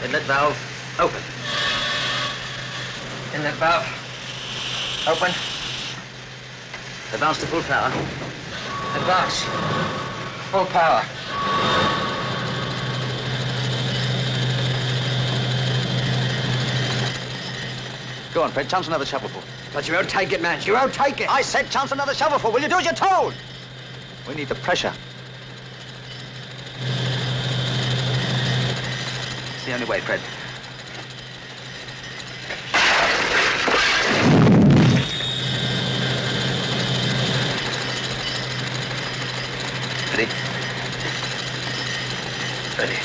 Inlet valve open. Inlet valve open. Advance to full power. Advance. Full power. Go on, Fred. Chance another shovelful. But you won't take it, man. You won't take it. I said chance another shovelful. Will you do as you're told? We need the pressure. It's the only way, Fred. Ready? Ready.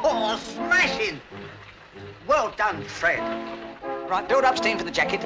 Oh, smashing! Well done, Fred. Right, build up steam for the jacket.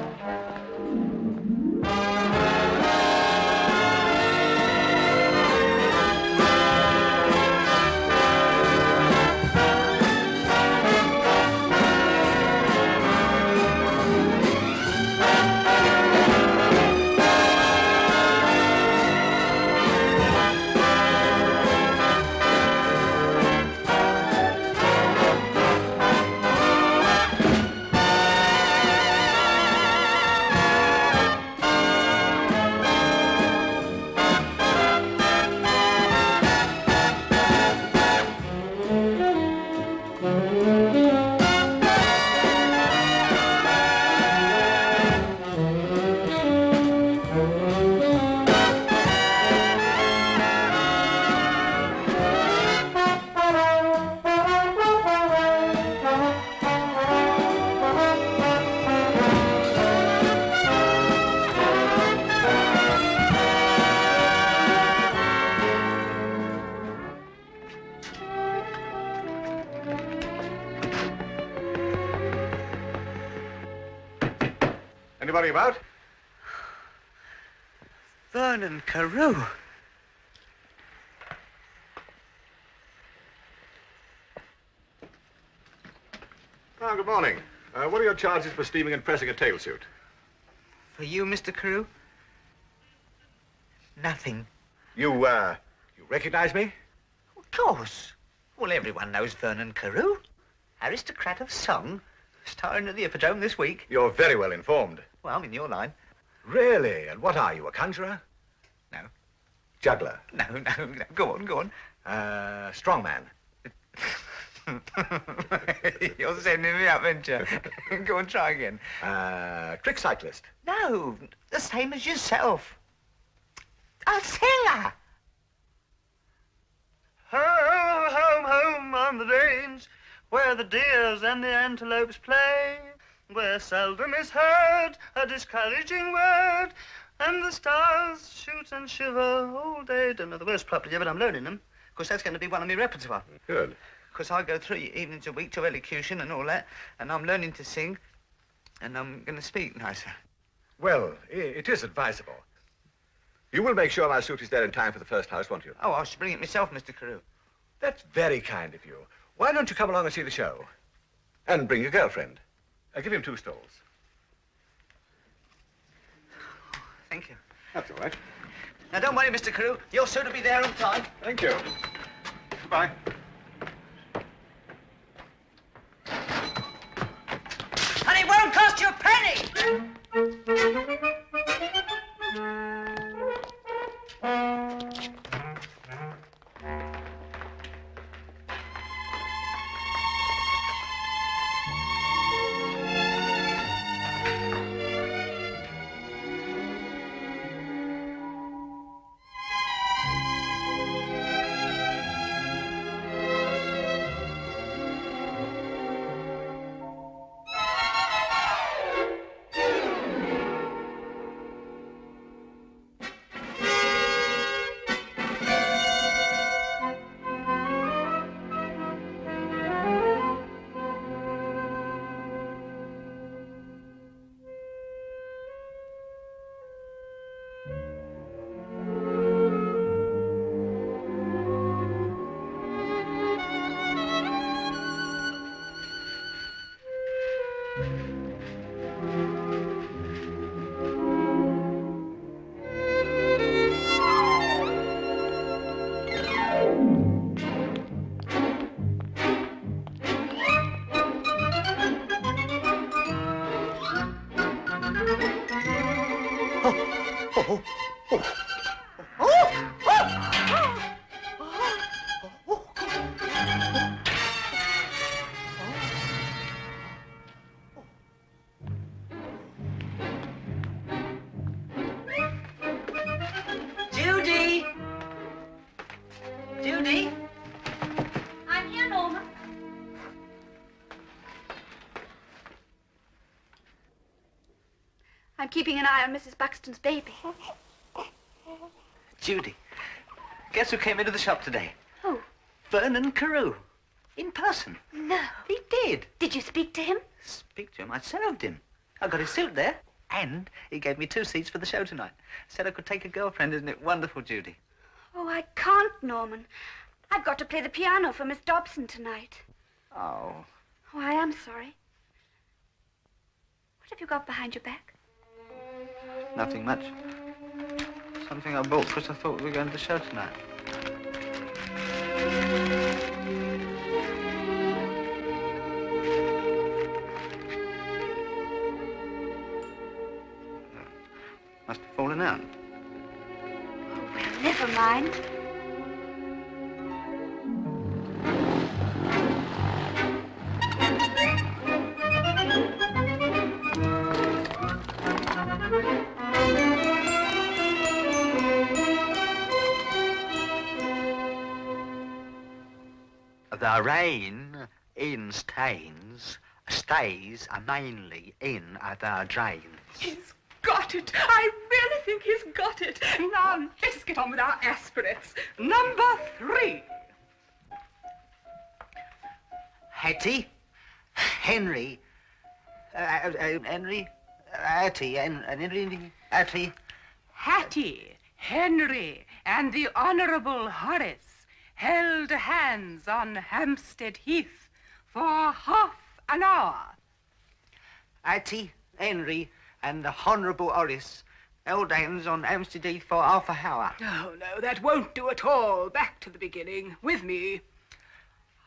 Anybody about? Vernon Carew. Oh, good morning. What are your charges for steaming and pressing a tail suit? For you, Mr. Carew? Nothing. You recognize me? Of course. Well, everyone knows Vernon Carew. Aristocrat of song. Starring at the Hippodrome this week. You're very well informed. Well, I'm in your line. Really? And what are you, a conjurer? No. Juggler? No. Go on. Strongman? You're sending me up, aren't you? Go on, try again. Trick cyclist? No, the same as yourself. A singer. Home on the range, where the deers and the antelopes play, where seldom is heard a discouraging word, and the stars shoot and shiver all day. Don't know the worst property yet, but I'm learning them. Of course, that's going to be one of my repertoire. Good. Because I go 3 evenings a week to elocution and all that, and I'm learning to sing, and I'm going to speak nicer. Well, it is advisable. You will make sure my suit is there in time for the first house, won't you? Oh, I should bring it myself, Mr. Carew. That's very kind of you. Why don't you come along and see the show? And bring your girlfriend. Give him 2 stalls. Thank you. That's all right. Now, don't worry, Mr. Carew. Your suit will be there on time. Thank you. Goodbye. And it won't cost you a penny! Judy! Judy? I'm here, Norma. I'm keeping an eye on Mrs. Buxton's baby. Judy, guess who came into the shop today? Who? Vernon Carew. In person. No. He did. Did you speak to him? Speak to him? I served him. I got his suit there. And he gave me 2 seats for the show tonight. Said I could take a girlfriend. Isn't it wonderful, Judy? Oh, I can't, Norman. I've got to play the piano for Miss Dobson tonight. Oh. Oh, I am sorry. What have you got behind your back? Nothing much. Something I bought because I thought we were going to the show tonight. Must have fallen out. Well, never mind. The rain in stains stays mainly in the drains. He's got it. I really think he's got it. Now, let us get on with our aspirates. Number 3. Hattie, Henry, Henry, Hattie, and Henry, Hattie. Hattie, Henry, and the Honourable Horace held hands on Hampstead Heath for half an hour. Hattie, Henry, and the Honourable Horace held hands on Hampstead Heath for half an hour. Oh, no, that won't do at all. Back to the beginning. With me.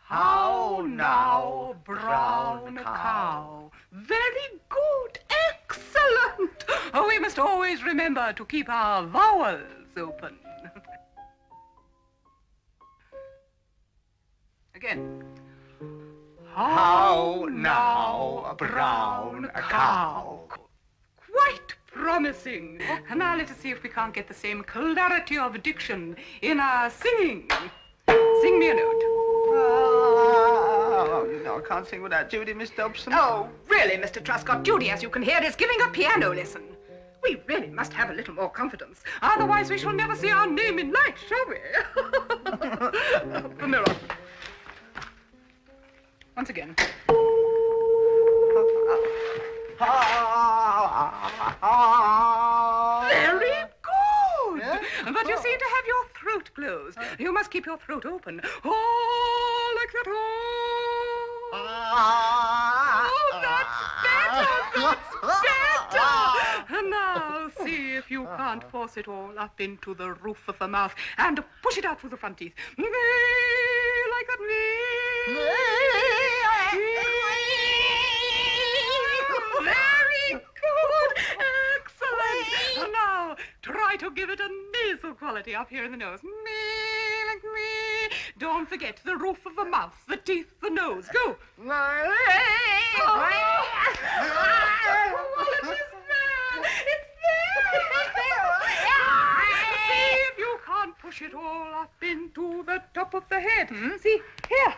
How now, brown cow. Very good. Excellent. Oh, we must always remember to keep our vowels open. Again. How now, brown cow. Quite promising. And now let us see if we can't get the same clarity of diction in our singing. Sing me a note. Oh, you know I can't sing without Judy, Miss Dobson. Oh, really, Mr. Truscott, Judy, as you can hear, is giving a piano lesson. We really must have a little more confidence. Otherwise we shall never see our name in light, shall we? The mirror. Once again. Very good. Yeah? But you seem to have your throat closed. You must keep your throat open. Oh, like that. Oh, that's better. And now see if you can't force it all up into the roof of the mouth and push it out through the front teeth. Like that. Very good. Excellent. And now try to give it a nasal quality up here in the nose. Me, like me. Don't forget the roof of the mouth, the teeth, the nose. Go. Oh, well, it is there. It's there. See if you can't push it all up into the top of the head. See, here.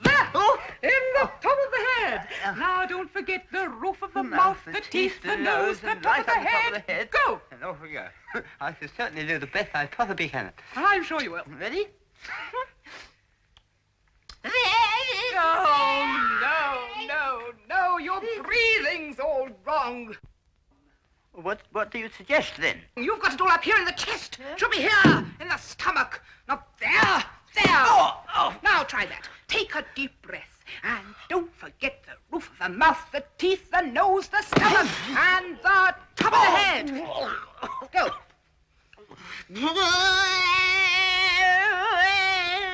There. In the top of the head. Now don't forget the roof of the mouth, the teeth, the nose, the top of the head. Go. And off we go. I can certainly do the best I possibly can. I'm sure you will. Ready? Oh, no. Your breathing's all wrong. What do you suggest then? You've got it all up here in the chest. Should be here, in the stomach. Not there. There. Oh. Now try that. Take a deep breath. And don't forget the roof of the mouth, the teeth, the nose, the stomach, and the top of the head. Go.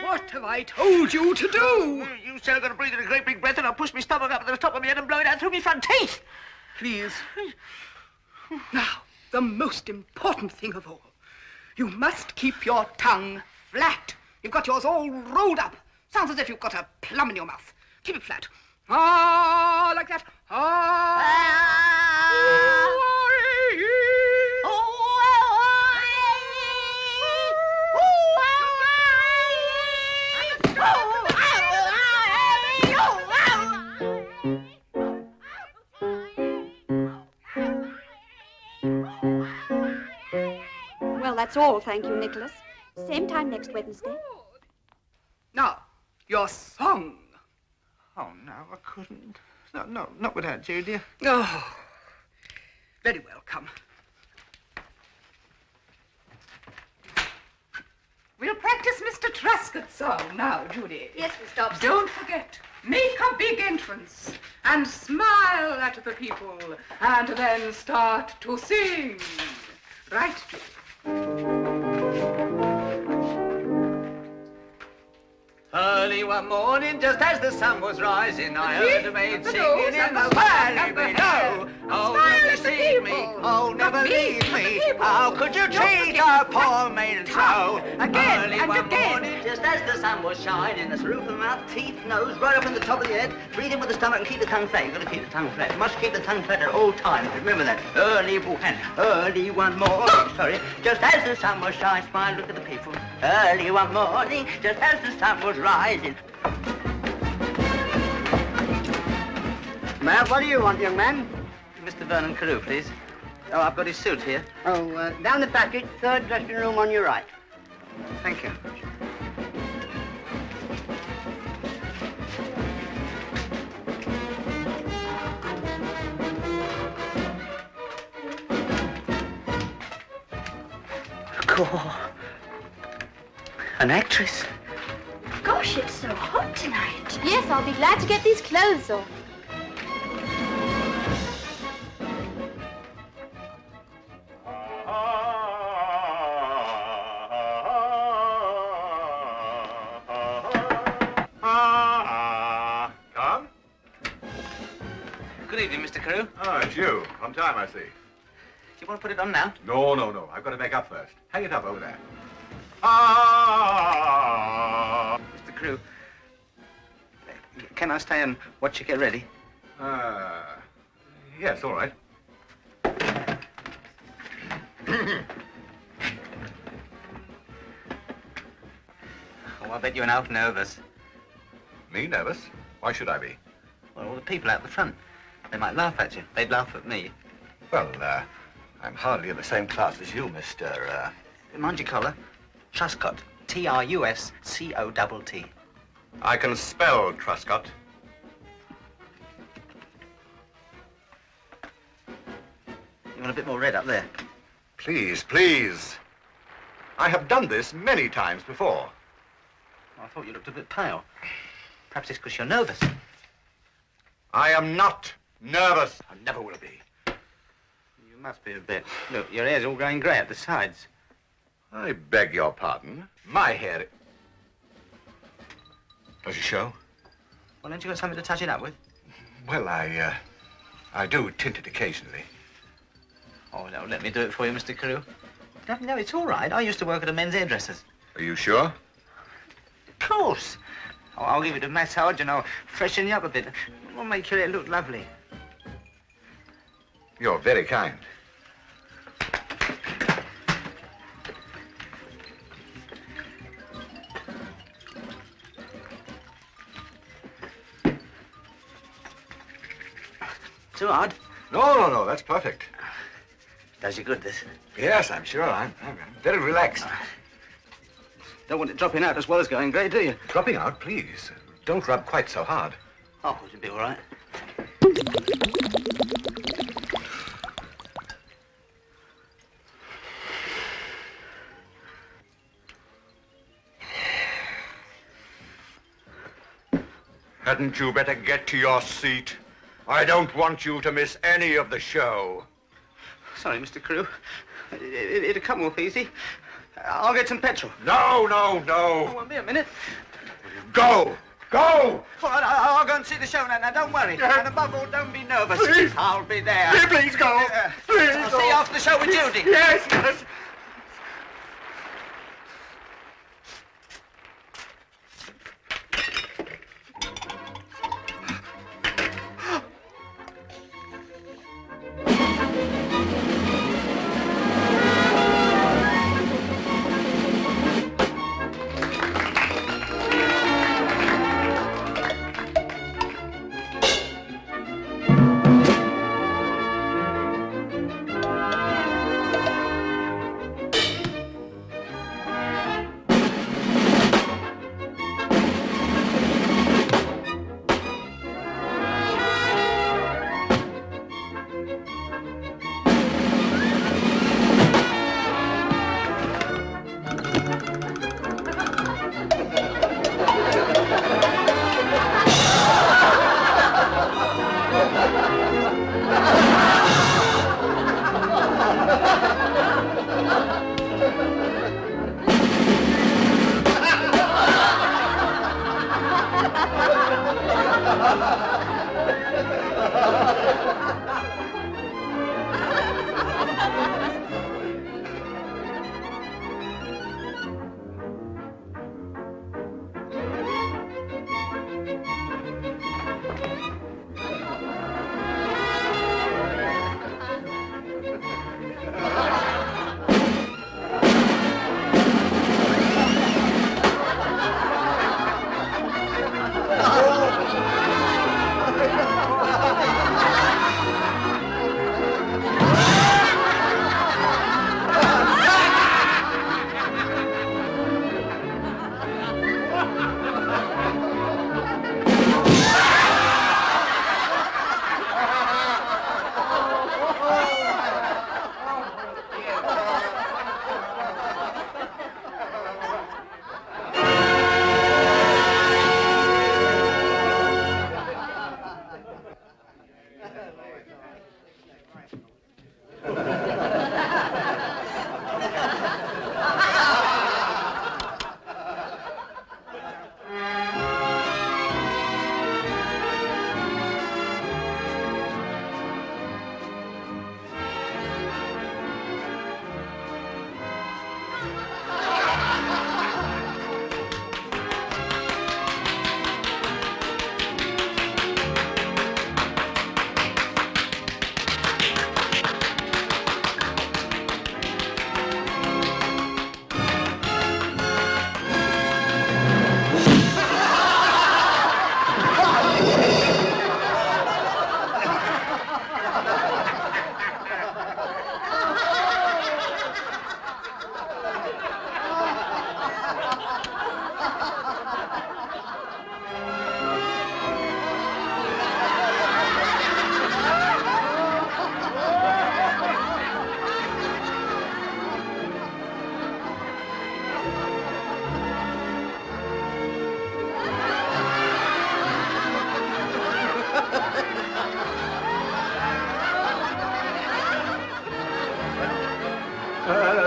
What have I told you to do? You said I'm going to breathe in a great big breath and I'll push my stomach up to the top of my head and blow it out through my front teeth. Please. Now, the most important thing of all. You must keep your tongue flat. You've got yours all rolled up. Sounds as if you've got a plum in your mouth. Keep it flat. Ah, like that. Well, that's all, thank you, Nicholas. Same time next Wednesday. Now, your song. Oh, no, I couldn't. No, not without you, dear. Oh, very well, come. We'll practice Mr. Truscott's song now, Judy. Yes, Miss Dobson. Don't forget, make a big entrance and smile at the people and then start to sing. Right, Judy? Early one morning, just as the sun was rising, I heard a maid singing in the valley below. Oh, never deceive me, oh, never leave me. How could you treat a poor maiden so? Again Early and one again. morning, just as the sun was shining, the roof of the mouth, teeth, nose, right up in the top of the head. Breathe in with the stomach and keep the tongue flat. You've got to keep the tongue flat. You must keep the tongue flat at all times. Remember that. Early one morning, just as the sun was shining, smile, look at the people. Early one morning, just as the sun was rising. Well, what do you want, young man? Mr. Vernon Carew, please. Oh, I've got his suit here. Oh, down the passage, third dressing room on your right. Thank you. God. An actress? Gosh, it's so hot tonight. Yes, I'll be glad to get these clothes off. Come. Good evening, Mr. Carew. Oh, it's you. On time, I see. Do you want to put it on now? No. I've got to make up first. Hang it up over there. Mr. Carew, can I stay and watch you get ready? Yes, all right. Oh, I bet you're now nervous. Me nervous? Why should I be? Well, all the people out the front. They might laugh at you. They'd laugh at me. Well, I'm hardly in the same class as you, Mr. Mind your collar. Truscott. Truscott. I can spell Truscott. You want a bit more red up there? Please, please. I have done this many times before. I thought you looked a bit pale. Perhaps it's because you're nervous. I am not nervous. I never will be. You must be a bit. Look, your hair's all going grey at the sides. I beg your pardon. My hair... Does it show? Well, haven't you got something to touch it up with? Well, I do tint it occasionally. Oh, no, let me do it for you, Mr. Carew. No, it's all right. I used to work at a men's hairdresser's. Are you sure? Of course. Oh, I'll give it a massage and I'll freshen you up a bit. I'll make your hair look lovely. You're very kind. Too hard? No, that's perfect. Does you good, this. Yes, I'm sure. I'm very relaxed. Don't want it dropping out as well as going grey, do you? Dropping out, please. Don't rub quite so hard. Oh, it'll be all right. Hadn't you better get to your seat? I don't want you to miss any of the show. Sorry, Mr. Carew. It'll come off easy. I'll get some petrol. No. Oh, won't be a minute. Go! Go! All right, I'll go and see the show now. Now, don't worry. And above all, don't be nervous. Please. I'll be there. Please go! Please I'll go. see you after the show with Judy. Yes.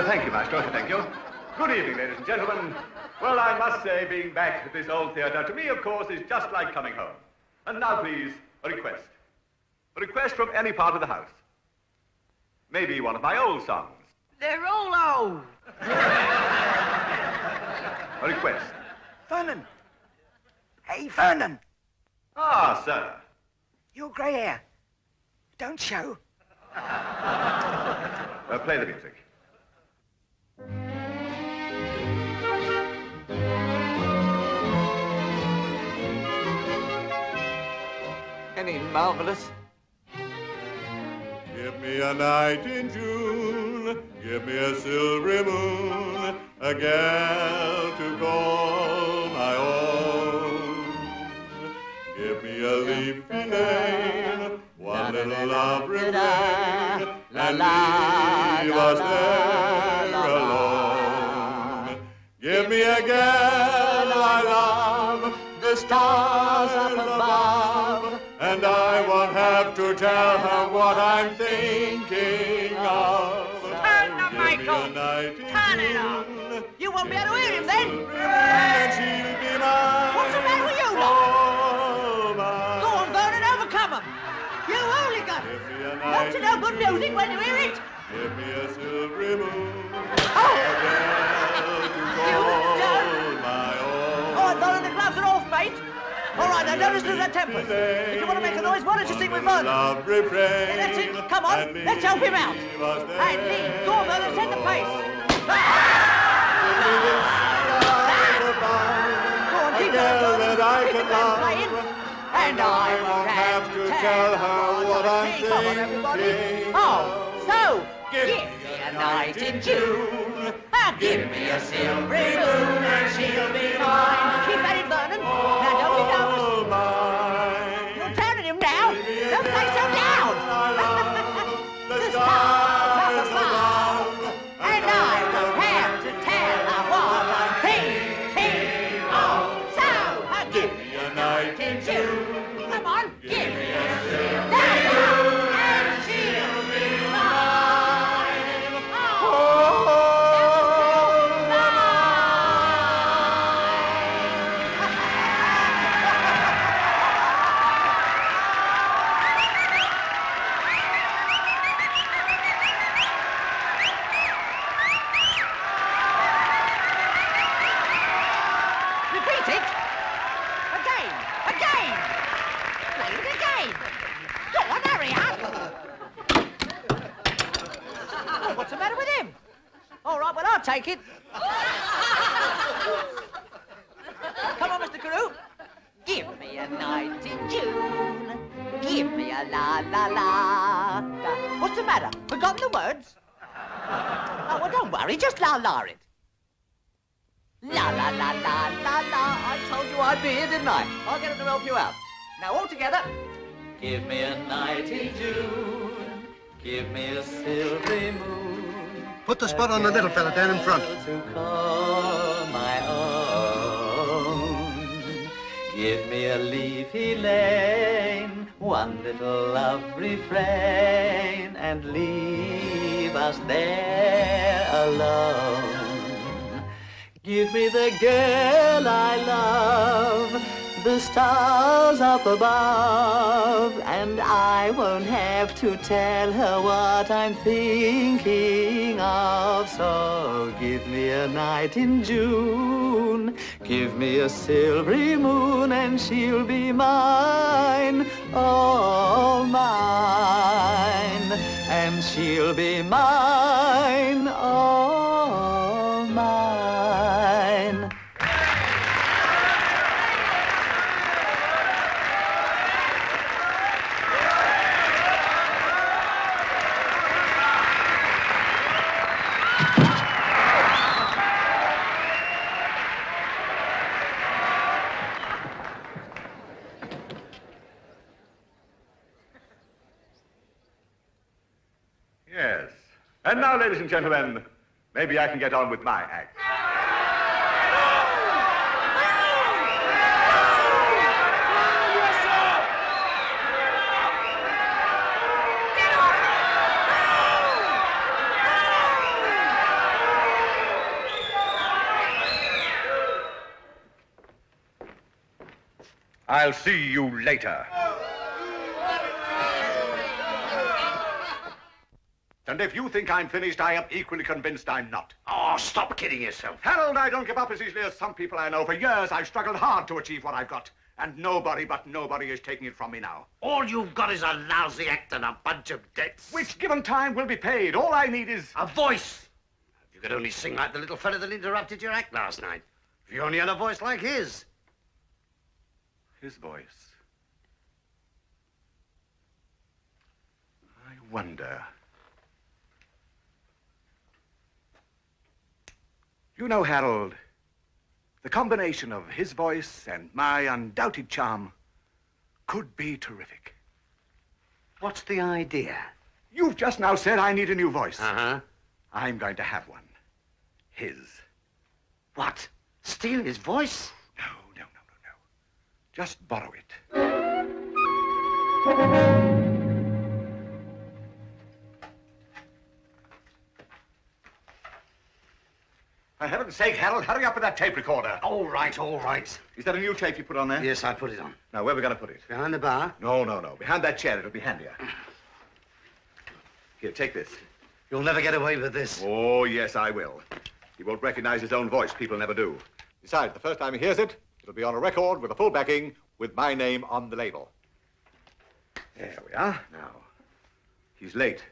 Thank you, Maestro. Thank you. Good evening, ladies and gentlemen. Well, I must say, being back at this old theatre, to me, of course, is just like coming home. And now, please, a request. A request from any part of the house. Maybe one of my old songs. They're all old. A request. Vernon. Hey, Vernon. Ah, sir. Your grey hair. Don't show. Play the music. Any marvelous? Give me a night in June, give me a silvery moon, a gal to call my own. Give me a leafy lane, one little love remain, and leave us there alone. Give me a gal I love, the stars up above. And I won't have to tell her what I'm thinking of. Turn the mic Give me a off. night in Turn it off. June. You won't be able to hear him then. And she'll be mine. What's the matter with you lot? Oh, mine. Go on, Vernon, overcome 'em. You hooligan. Give me a Don't night you know good music when you hear it? Give me a silvery moon. Oh! A bell to You call don't. my own. All right, Vernon, the gloves are all faint. All right, now, don't lose that temper. If you want to make a noise, why don't you sing with Vernon? Love refrain. Yeah, that's it. Come on, and let's help him out. leave us there. Hey, Lee, go on, Vernon, set the pace. Give me the stars above. Go on, A keep girl going, that Vernon. I Keep can the band love. playing. And I won't have to tell her what I'm thinking. Come on, everybody. Oh, so, give me a night in June. Give me a silvery moon and she'll be mine. Keep at it, Vernon. Now, don't be nervous. Oh, mine. You're turning him now. Don't play so loud. The stars above. above. And I won't have to tell her what I'm thinking of. So, give me A night in June. Come on, give me a silvery moon and she'll be mine. Oh, repeat it. Again. Again. Play it again. Go on, hurry up. Oh, what's the matter with him? All right, well, I'll take it. Come on, Mr. Carew. Give me a night in June. Give me a la la la. What's the matter? Forgotten the words? Oh, well, don't worry. Just la la it. La la la la la la. I told you I'd be here, didn't I? I'll get him to help you out. Now, all together. Give me a night in June. Give me a silvery moon. Put the spot on the little fella down in front. To call my own. Give me a leafy lane, one little love refrain, and leave us there alone. Give me the girl I love, the stars up above, and I won't have to tell her what I'm thinking of. So give me a night in June, give me a silvery moon, and she'll be mine, all mine, and she'll be mine, all mine. Yes. And now, ladies and gentlemen, maybe I can get on with my act. I'll see you later. And if you think I'm finished, I am equally convinced I'm not. Oh, stop kidding yourself. Harold, I don't give up as easily as some people I know. For years, I've struggled hard to achieve what I've got. And nobody but nobody is taking it from me now. All you've got is a lousy act and a bunch of debts. Which, given time, will be paid. All I need is... A voice. You could only sing like the little fellow that interrupted your act last night. If you only had a voice like his. his voice. I wonder... You know, Harold, the combination of his voice and my undoubted charm could be terrific. What's the idea? You've just now said I need a new voice. Uh-huh. I'm going to have one. His. What? Steal his voice? No. Just borrow it. For heaven's sake, Harold, hurry up with that tape recorder. All right, all right. Is that a new tape you put on there? Yes, I put it on. Now, where are we going to put it? Behind the bar. No. Behind that chair. It'll be handier. Here, take this. You'll never get away with this. Oh, yes, I will. He won't recognize his own voice. People never do. Besides, the first time he hears it, it'll be on a record with a full backing with my name on the label. There we are. Now, he's late.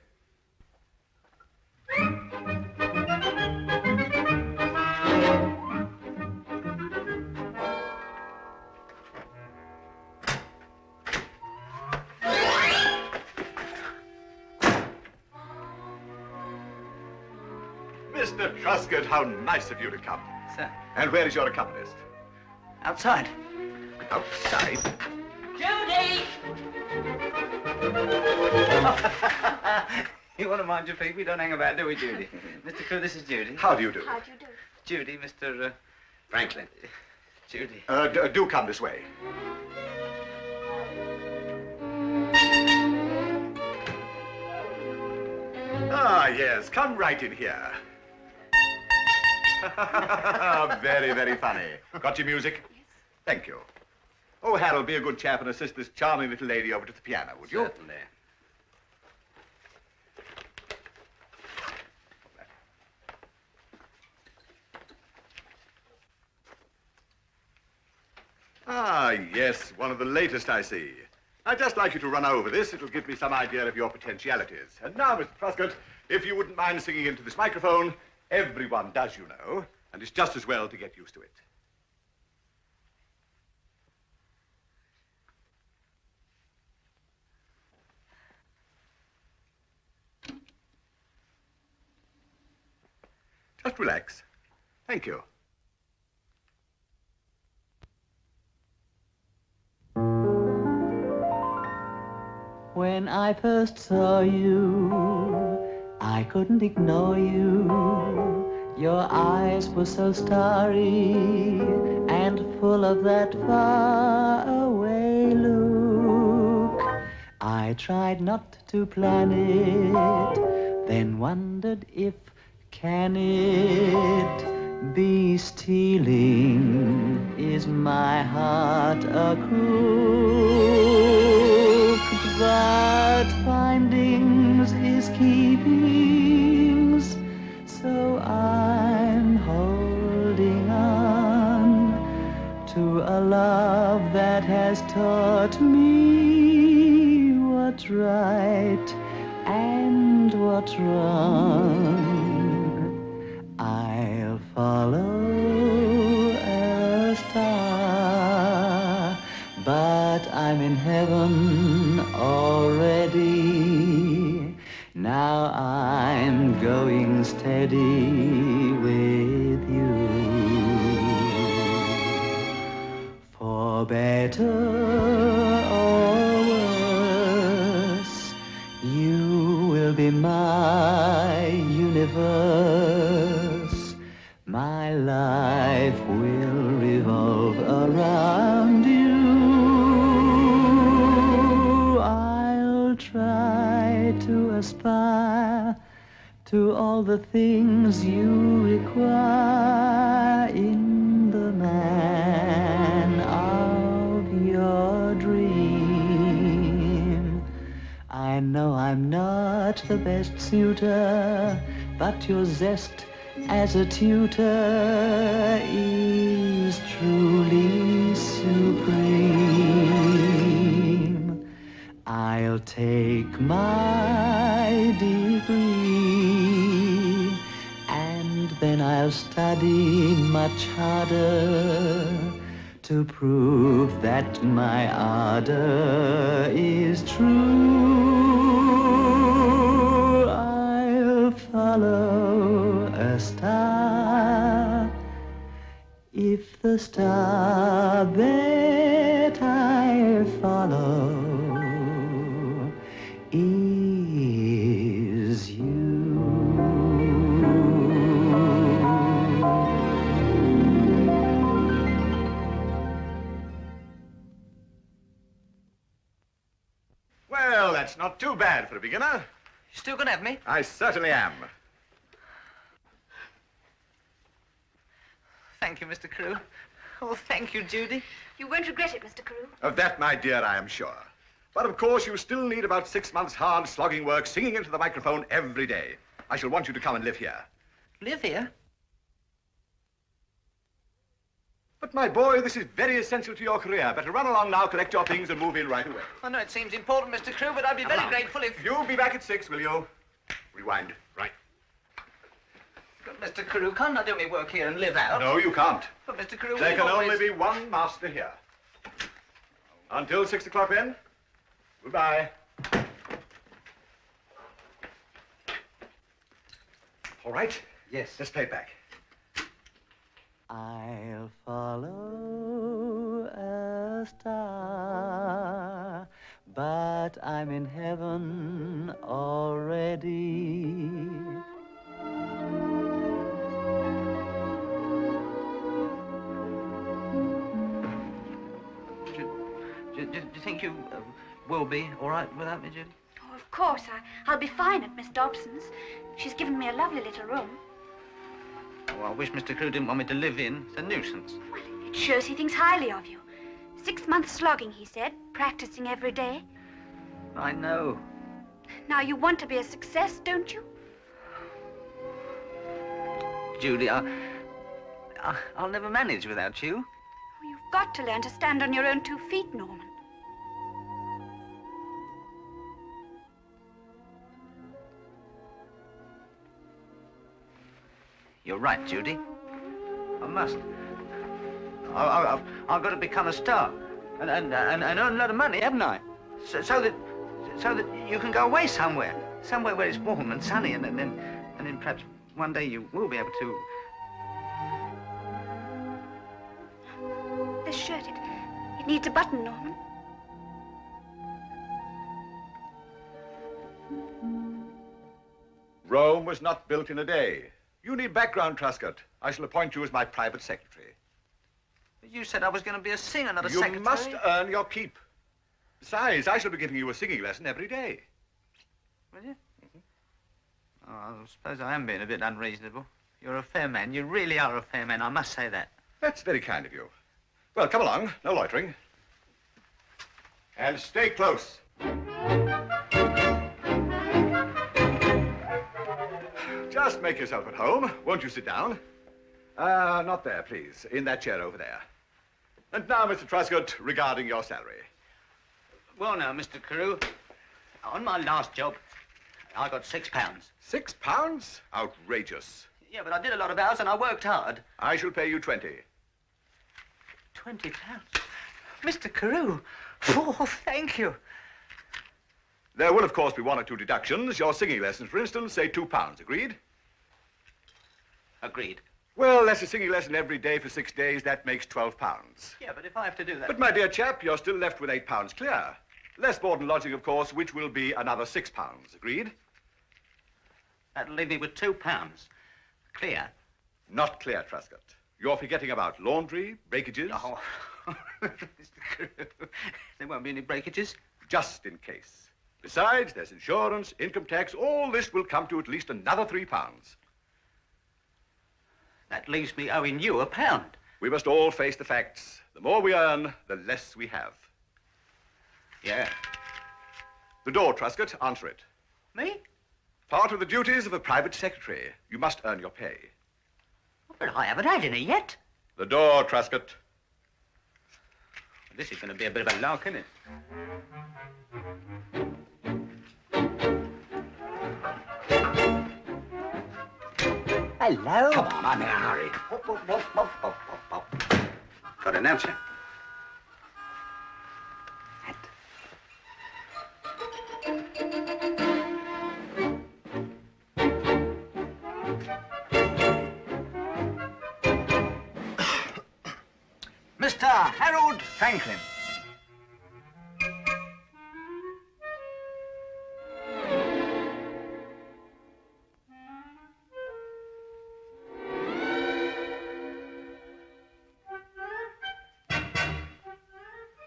Mr. Truscott, how nice of you to come. Sir. And where is your accompanist? Outside. Outside? Judy! You want to mind your feet? We don't hang about, do we, Judy? Mr. Carew, this is Judy. How do you do? How do you do? Judy, Mr. Franklin. Judy. Do come this way. Ah, yes, come right in here. Very, very funny. Got your music? Yes. Thank you. Oh, Harold, be a good chap and assist this charming little lady over to the piano, would you? Certainly. Ah, yes, one of the latest, I see. I'd just like you to run over this. It'll give me some idea of your potentialities. And now, Mr. Truscott, if you wouldn't mind singing into this microphone, everyone does, you know, and it's just as well to get used to it. Just relax. Thank you. When I first saw you, I couldn't ignore you. Your eyes were so starry and full of that far-away look. I tried not to plan it, then wondered if, can it be stealing? Is my heart a crook? But findings is keepings, so I'm holding on to a love that has taught me what's right and what's wrong. I'll follow a star, but I'm in heaven already. Now I'm going steady with you. For better or worse, you will be my universe. My life will revolve around you. I'll try to aspire to all the things you require in the man of your dream. I know I'm not the best suitor, but your zest as a tutor is truly supreme. I'll take my degree, and then I'll study much harder to prove that my ardor is true. I'll follow a star, if the star that I follow is you. too bad for a beginner. You still gonna have me? I certainly am. Thank you, Mr. Carew. Oh, thank you, Judy. You won't regret it, Mr. Carew. Of that, my dear, I am sure. But of course, you still need about 6 months' hard slogging work singing into the microphone every day. I shall want you to come and live here. Live here? But, my boy, this is very essential to your career. Better run along now, collect your things, and move in right away. I know it seems important, Mr. Carew, but I'd be very grateful if... You'll be back at 6, will you? Rewind. Right. But, Mr. Carew, can't I do my work here and live out? No, you can't. But, Mr. Carew, There we've can always... only be one master here. Until 6 o'clock, then. Goodbye. All right? Yes. Let's play it back. I'll follow a star, but I'm in heaven already. Do you think you will be all right without me, Judy? Oh, of course. I'll be fine at Miss Dobson's. She's given me a lovely little room. Oh, I wish Mr. Carew didn't want me to live in. It's a nuisance. Well, it shows he thinks highly of you. 6 months slogging, he said, practicing every day. I know. Now, you want to be a success, don't you? Judy, I'll never manage without you. Oh, you've got to learn to stand on your own 2 feet, Norman. You're right, Judy. I must. I've got to become a star and earn a lot of money, haven't I? So that you can go away somewhere where it's warm and sunny, and then perhaps one day you will be able to. This shirt, it needs a button, Norman. Rome was not built in a day. You need background, Truscott. I shall appoint you as my private secretary. But you said I was going to be a singer, not a You secretary. must earn your keep. Besides, I shall be giving you a singing lesson every day. Will you? Oh, I suppose I am being a bit unreasonable. You're a fair man. You really are a fair man. I must say that. That's very kind of you. Well, come along. No loitering. And stay close. Just make yourself at home. Won't you sit down? Not there, please. In that chair over there. And now, Mr. Truscott, regarding your salary. Well, now, Mr. Carew, on my last job, I got £6. £6? Outrageous. Yeah, but I did a lot of hours and I worked hard. I shall pay you 20. £20? Mr. Carew, oh, thank you. There will, of course, be 1 or 2 deductions. Your singing lessons, for instance, say £2. Agreed? Agreed. Well, that's a singing lesson every day for 6 days. That makes £12. Yeah, but if I have to do that... But, my dear chap, you're still left with £8 clear. Less board and lodging, of course, which will be another £6. Agreed? That'll leave me with £2. Clear? Not clear, Truscott. You're forgetting about laundry, breakages. Oh, Mr. Carew, there won't be any breakages. Just in case. Besides, there's insurance, income tax. All this will come to at least another £3. That leaves me owing you £1. We must all face the facts. The more we earn, the less we have. Yeah. The door, Truscott. Answer it. Me? Part of the duties of a private secretary. You must earn your pay. But I haven't had any yet. The door, Truscott. This is going to be a bit of a lark, isn't it? Hello? Come on, I'm in a hurry. Got to announce you. Mr. Harold Franklin.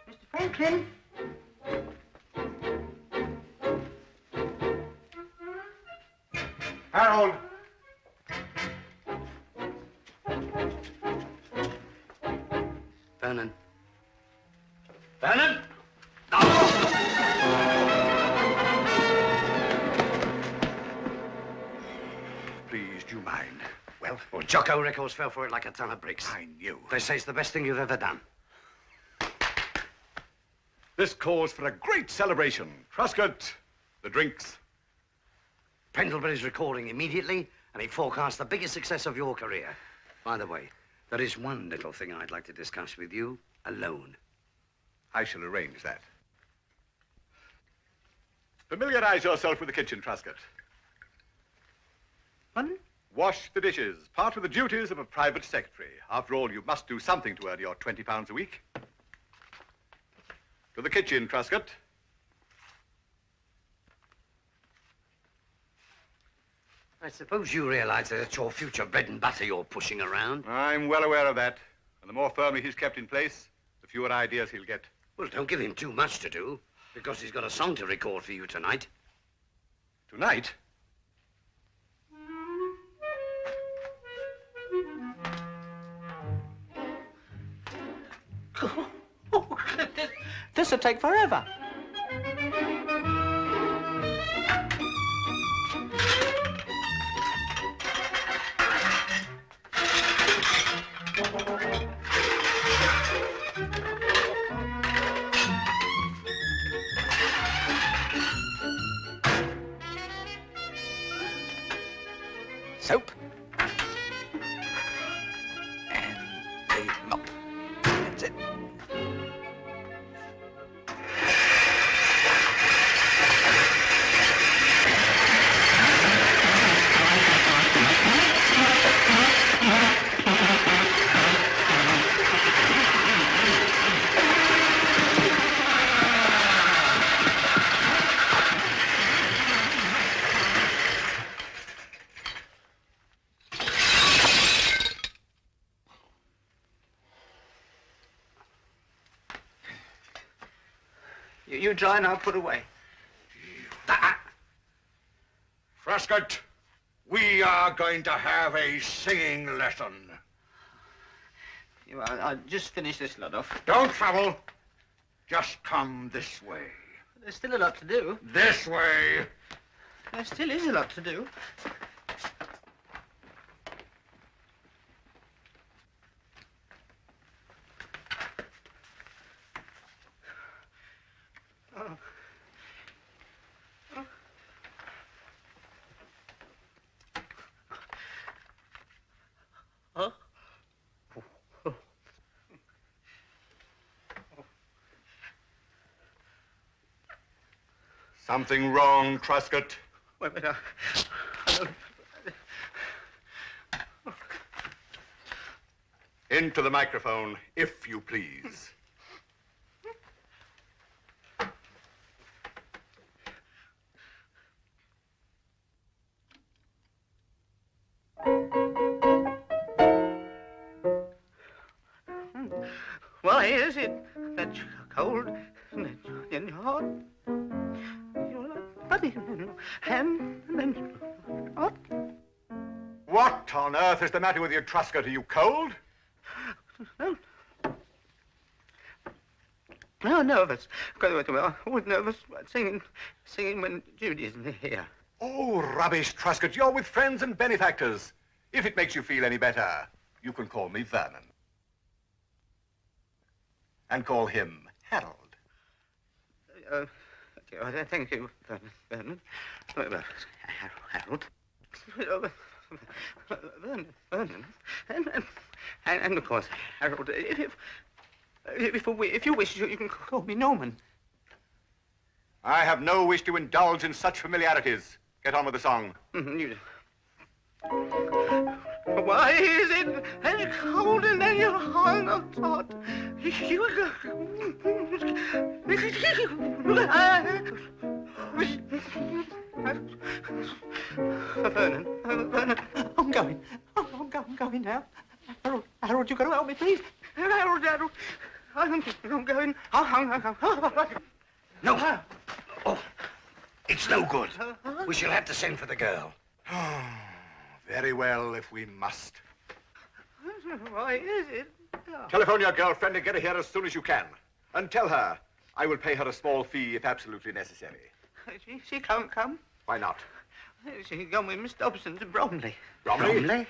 Mr. Franklin? Harold! Vernon. Vernon! Please, do you mind? Well, Jocko Records fell for it like a ton of bricks. I knew. They say it's the best thing you've ever done. This calls for a great celebration. Truscott, the drinks. Pendlebury's recording immediately, and he forecasts the biggest success of your career. By the way, there is one little thing I'd like to discuss with you, alone. I shall arrange that. Familiarize yourself with the kitchen, Truscott. Pardon? Wash the dishes. Part of the duties of a private secretary. After all, you must do something to earn your £20 a week. To the kitchen, Truscott. I suppose you realize that it's your future bread and butter you're pushing around. I'm well aware of that. And the more firmly he's kept in place, the fewer ideas he'll get. Well, don't give him too much to do, because he's got a song to record for you tonight. Tonight? This'll take forever. Soap. And a mop. That's it. You dry and I'll put away. Truscott, we are going to have a singing lesson. I'll just finish this lot off. Don't trouble. Just come this way. There's still a lot to do. This way. There still is a lot to do. Something wrong, Truscott. Wait a minute. Into the microphone, if you please. Why is it that you're cold and then you're hot? You're like buddy and then you're hot. What on earth is the matter with you, Truscott? Are you cold? No, nervous. I'm always nervous about singing when Judy isn't here. Oh, rubbish, Truscott. You're with friends and benefactors. If it makes you feel any better, you can call me Vernon. And call him Harold. Thank you, Vernon. Harold. Vernon. And of course, Harold, if you wish, you can call me Norman. I have no wish to indulge in such familiarities. Get on with the song. Why is it that you're cold and then you're hot? Vernon, I'm going. I'm going now. Harold, you've got to help me, please. Harold, I'm going. No. Oh, it's no good. We shall have to send for the girl. Very well, if we must. Why is it? Oh. Telephone your girlfriend and get her here as soon as you can. And tell her I will pay her a small fee if absolutely necessary. She can't come. Why not? She's gone with Miss Dobson to Bromley. Bromley?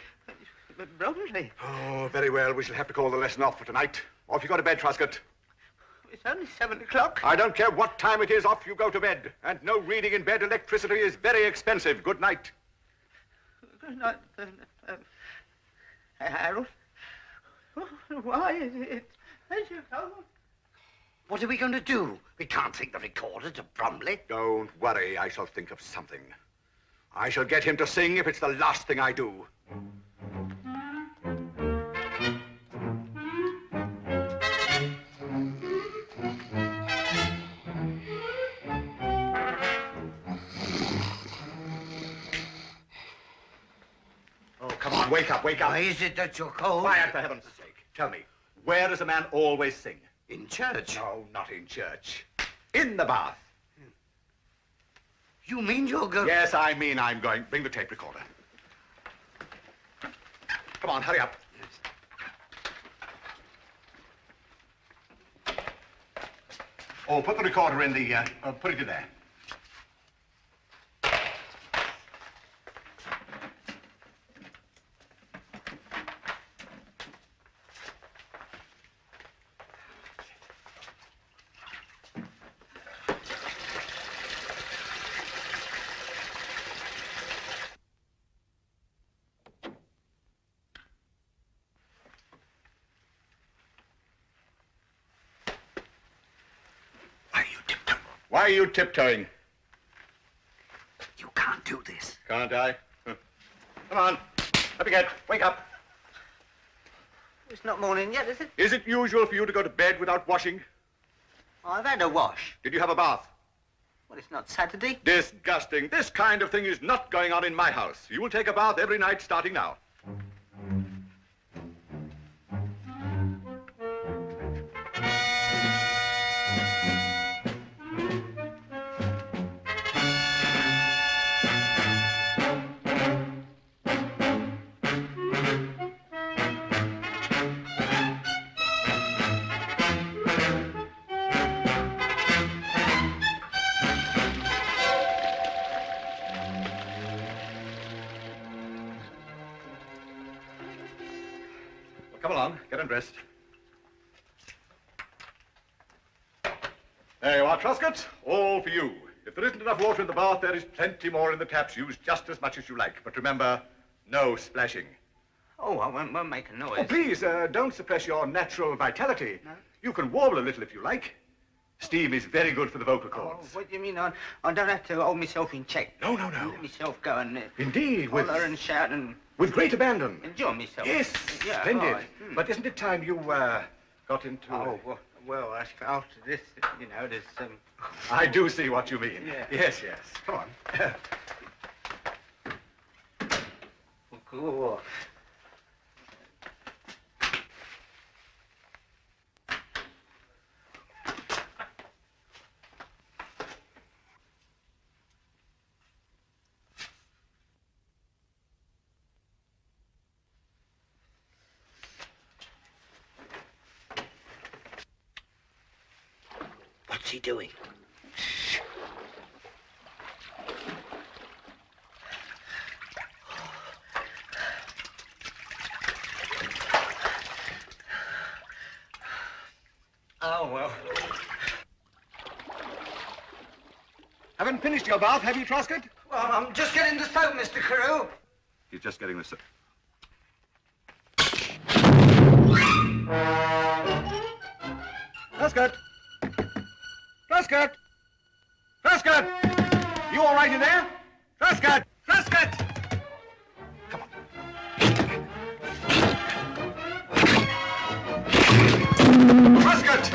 Bromley? Oh, very well. We shall have to call the lesson off for tonight. Off you go to bed, Truscott. It's only 7 o'clock. I don't care what time it is, off you go to bed. And no reading in bed. Electricity is very expensive. Good night. Good night, Harold. Why is it? What are we going to do? We can't take the recorder to Bromley. Don't worry. I shall think of something. I shall get him to sing if it's the last thing I do. Oh, come on, wake up, wake up. Why is it that you're cold? Quiet, for heaven's sake. Tell me, where does a man always sing? In church. No, not in church. In the bath. You mean you're going... Yes, I mean I'm going. Bring the tape recorder. Come on, hurry up. Yes. Oh, put the recorder in the, put it in there. Why are you tiptoeing? You can't do this. Can't I? Come on. Up you get. Wake up. It's not morning yet, is it? Is it usual for you to go to bed without washing? I've had a wash. Did you have a bath? Well, it's not Saturday. Disgusting. This kind of thing is not going on in my house. You will take a bath every night starting now. Come along, get undressed. There you are, Truscott. All for you. If there isn't enough water in the bath, there is plenty more in the taps. Use just as much as you like. But remember, no splashing. Oh, I won't make a noise. Oh, please, don't suppress your natural vitality. No? You can warble a little if you like. Steam is very good for the vocal Oh, cords. what do you mean? I don't have to hold myself in check. No, no, no. Let myself go and Indeed, holler and shout and with great abandon. enjoy myself. Yes, Yeah, splendid. right. But isn't it time you, got into... Oh, well, after this, you know, there's I do see what you mean. Yeah. Yes, yes. Come on. Cool. What's he doing? Oh, well. Haven't finished your bath, have you, Truscott? Well, I'm just getting the soap, Mr. Carew. He's just getting the soap. Truscott! Truscott! Truscott! You all right in there? Truscott! Truscott! Come on. Truscott!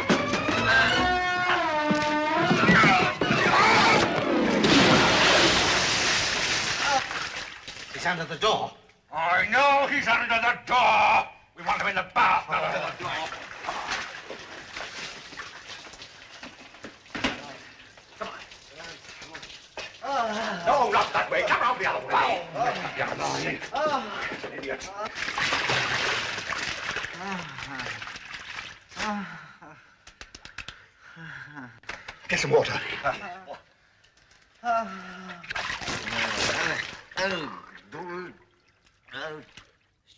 He's under the door. I know he's under the door. We want him in the bath, not under the door. No, not that way. Come around the other way. Easy. Idiots. Get some water.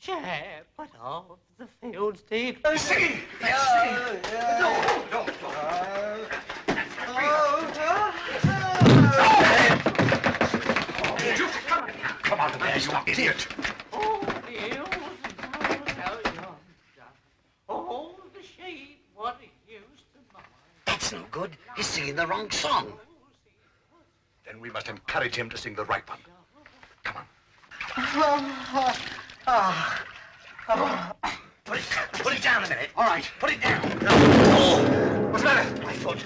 Shepherd of the fields, take Singing! Come on, there, you idiot. Oh, the sheep, what it used to mind. That's no good. He's singing the wrong song. Then we must encourage him to sing the right one. Come on. Put it down a minute. All right, put it down. What's the matter? My foot.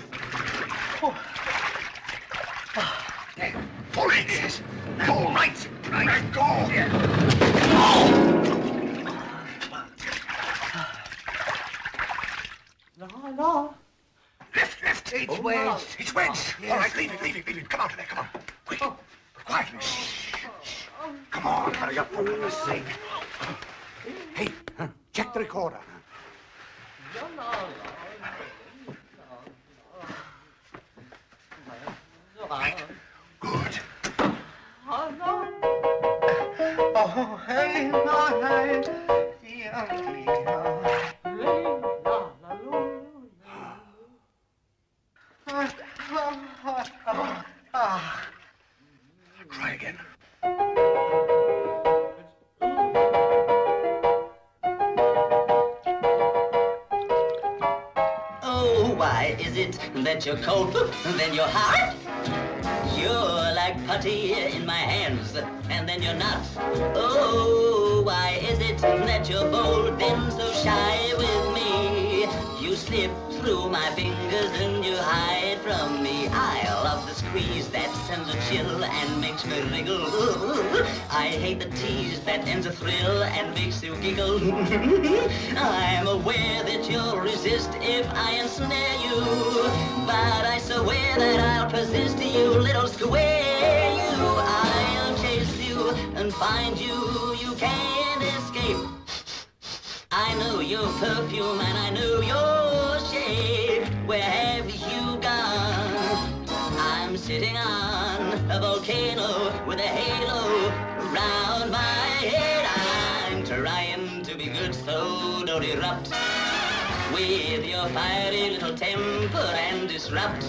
Pull it. Yes. Go. Right. Right. Go. No. Left. It's wedged. It's wedged. Yes. All right, leave it. Come out of there. Come on. Quick. Quietly. Shh. Come on, hurry up for goodness sake. Hey, check the recorder. Right. Good. Oh, hey, my, hey, Try again. Oh, why is it that you're cold, then you're hot? You're like putty in my hands, and then you're not. Oh, why is it that you're bold, then so shy with me? You slip through my fingers and you hide from me. I love the squeeze that sends a chill and makes me wriggle. I hate the tease that ends a thrill and makes you giggle. I'm aware that you'll resist if I ensnare you, but I swear that I'll persist, you little square. I'll chase you and find you. You can't escape. I know your perfume and I know your shape. Where have you gone? I'm sitting on a volcano with a halo around my head. I'm trying to be good, so don't erupt with your fiery little temper and disrupt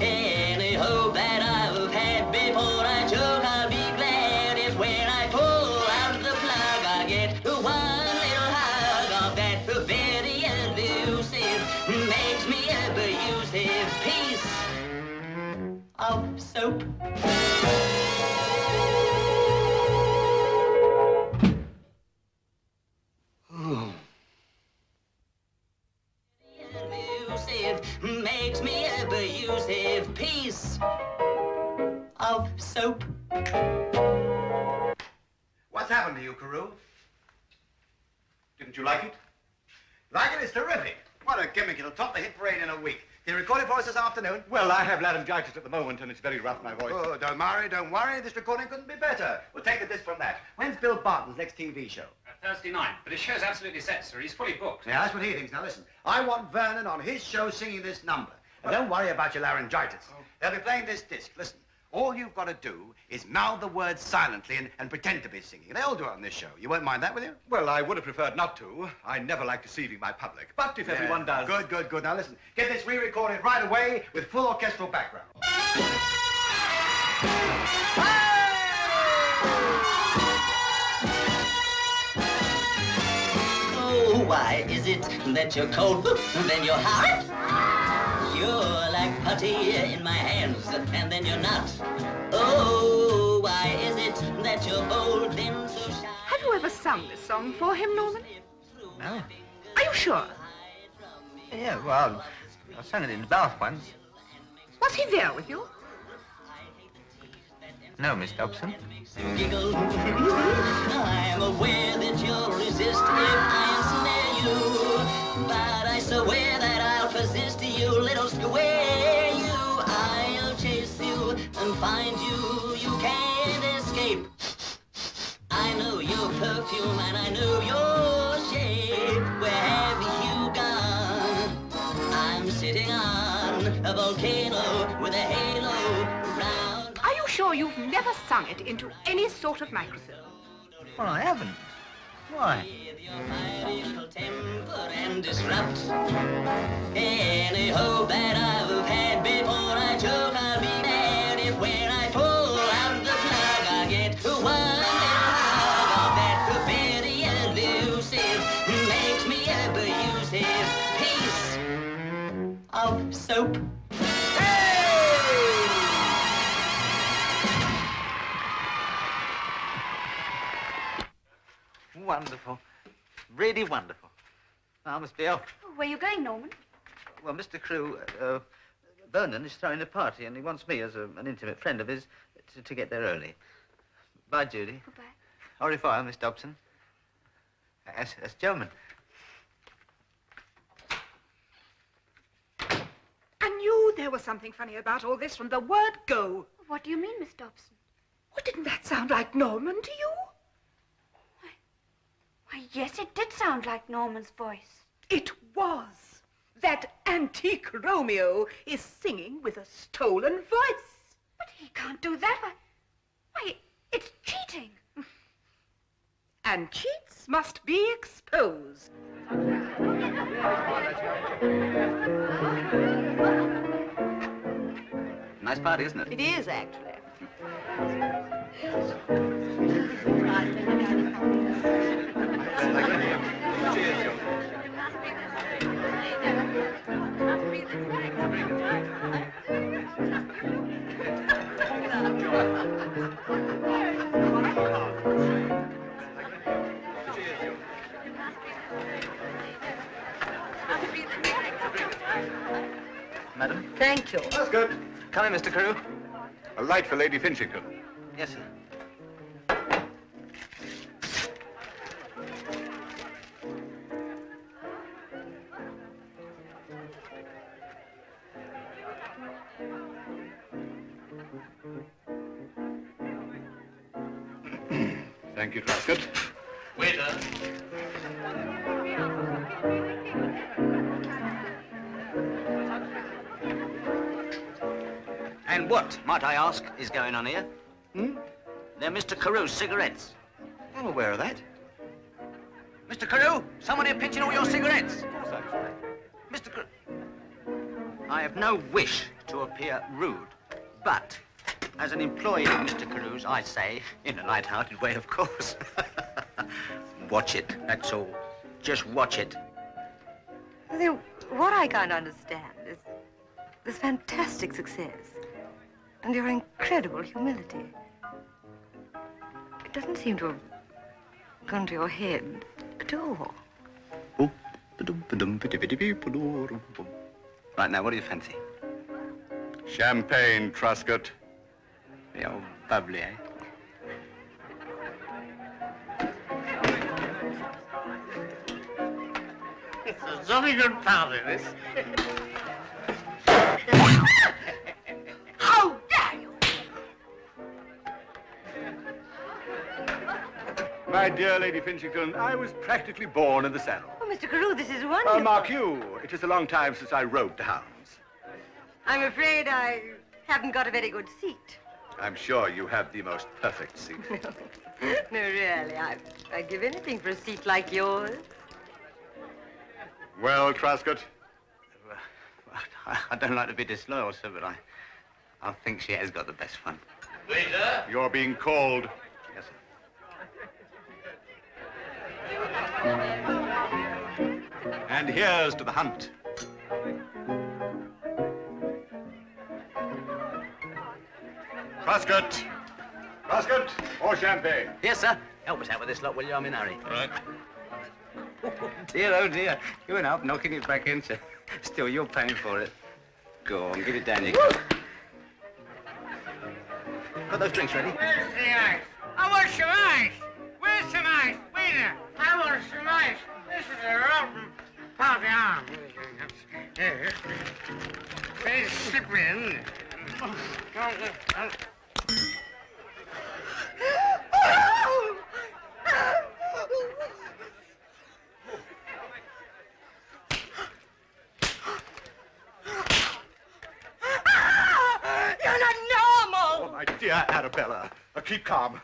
any hope that I've had before I choke. I'll be glad if when I pull out the plug I get one little hug of that very elusive, makes me abusive piece of soap. Makes me abusive piece of soap. What's happened to you, Carew? Didn't you like it? Like it? It's terrific. What a gimmick. It'll top the hit parade in a week. Can you record it for us this afternoon? Well, I have laryngitis at the moment, and it's very rough, my voice. Oh, don't worry. This recording couldn't be better. We'll take the disc from that. When's Bill Barton's next TV show? Thursday night, but his show's absolutely set, sir. He's fully booked. Yeah, that's what he thinks. Now, listen. I want Vernon on his show singing this number. And don't worry about your laryngitis. They'll be playing this disc. Listen, all you've got to do is mouth the words silently and pretend to be singing. They all do it on this show. You won't mind that, will you? Well, I would have preferred not to. I never like deceiving my public. But if everyone does... Good. Now, listen. Get this re-recorded right away with full orchestral background. Oh, why is it that you're cold, then you're hot? You're like putty in my hands, and then you're not. Oh, why is it that you're bold, then so shy? Have you ever sung this song for him, Norman? No. Are you sure? Yeah, well, I sang it in the bath once. Was he there with you? No, Miss Dobson. Giggle. I'm aware that you'll resist if I ensnare you, but I swear that I'll persist, you little square. I'll chase you and find you. You can't escape. perfume and I know your shape. Where have you gone? I'm sitting on a volcano with a halo round. Are you sure you've never sung it into any sort of microphone? Well, I haven't. Why? With your mighty little temper and disrupt any hope that I've had before I choke, I'll be mad if when I fall out of the plug I get one little hug of that very elusive makes me abusive piece of soap. Wonderful. Really wonderful. I must be off. Oh, where are you going, Norman? Well, Mr. Carew, Vernon is throwing a party and he wants me as an intimate friend of his to get there early. Bye, Judy. Goodbye. Au revoir, Miss Dobson. That's German. I knew there was something funny about all this from the word go. What do you mean, Miss Dobson? Well, didn't that sound like Norman to you? Why, yes, it did sound like Norman's voice. It was. That antique Romeo is singing with a stolen voice. But he can't do that. Why, it's cheating. And cheats must be exposed. Nice party, isn't it? It is, actually. Madam? Thank you. That's good. Come in, Mr. Carew. A light for Lady Finchington. Yes, sir. Thank you, Truscott. Waiter. And what, might I ask, is going on here? They're Mr. Carew's cigarettes. I'm aware of that. Mr. Carew, someone here pitching all your cigarettes. Mr. Carew. I have no wish to appear rude, but as an employee of Mr. Carew's, I say, in a light-hearted way, of course, watch it, that's all. Just watch it. What I can't understand is this fantastic success and your incredible humility. It doesn't seem to have gone to your head at all. Right, now, what do you fancy? Champagne, Truscott. The old bubbly, eh? It's a jolly good party, this. How dare you! My dear Lady Finchington, I was practically born in the saddle. Oh, Mr. Carew, this is wonderful. Mark you, it is a long time since I rode to hounds. I'm afraid I haven't got a very good seat. I'm sure you have the most perfect seat. No, really, I'd give anything for a seat like yours. Well, Truscott? I don't like to be disloyal, sir, but I think she has got the best fun. Waiter? You're being called. Yes, sir. And here's to the hunt. Truscott! Truscott, more champagne. Yes, sir. Help us out with this lot, will you? I'm in a hurry. Right. Oh, dear. You went up knocking it back in, sir. Still, you're paying for it. Go on, give it down, you go. Got those drinks ready? Where's the ice? I want some ice. Where's some ice? Waiter, I want some ice. This is a rotten party arm. Very slippery, isn't it? Arabella, keep calm.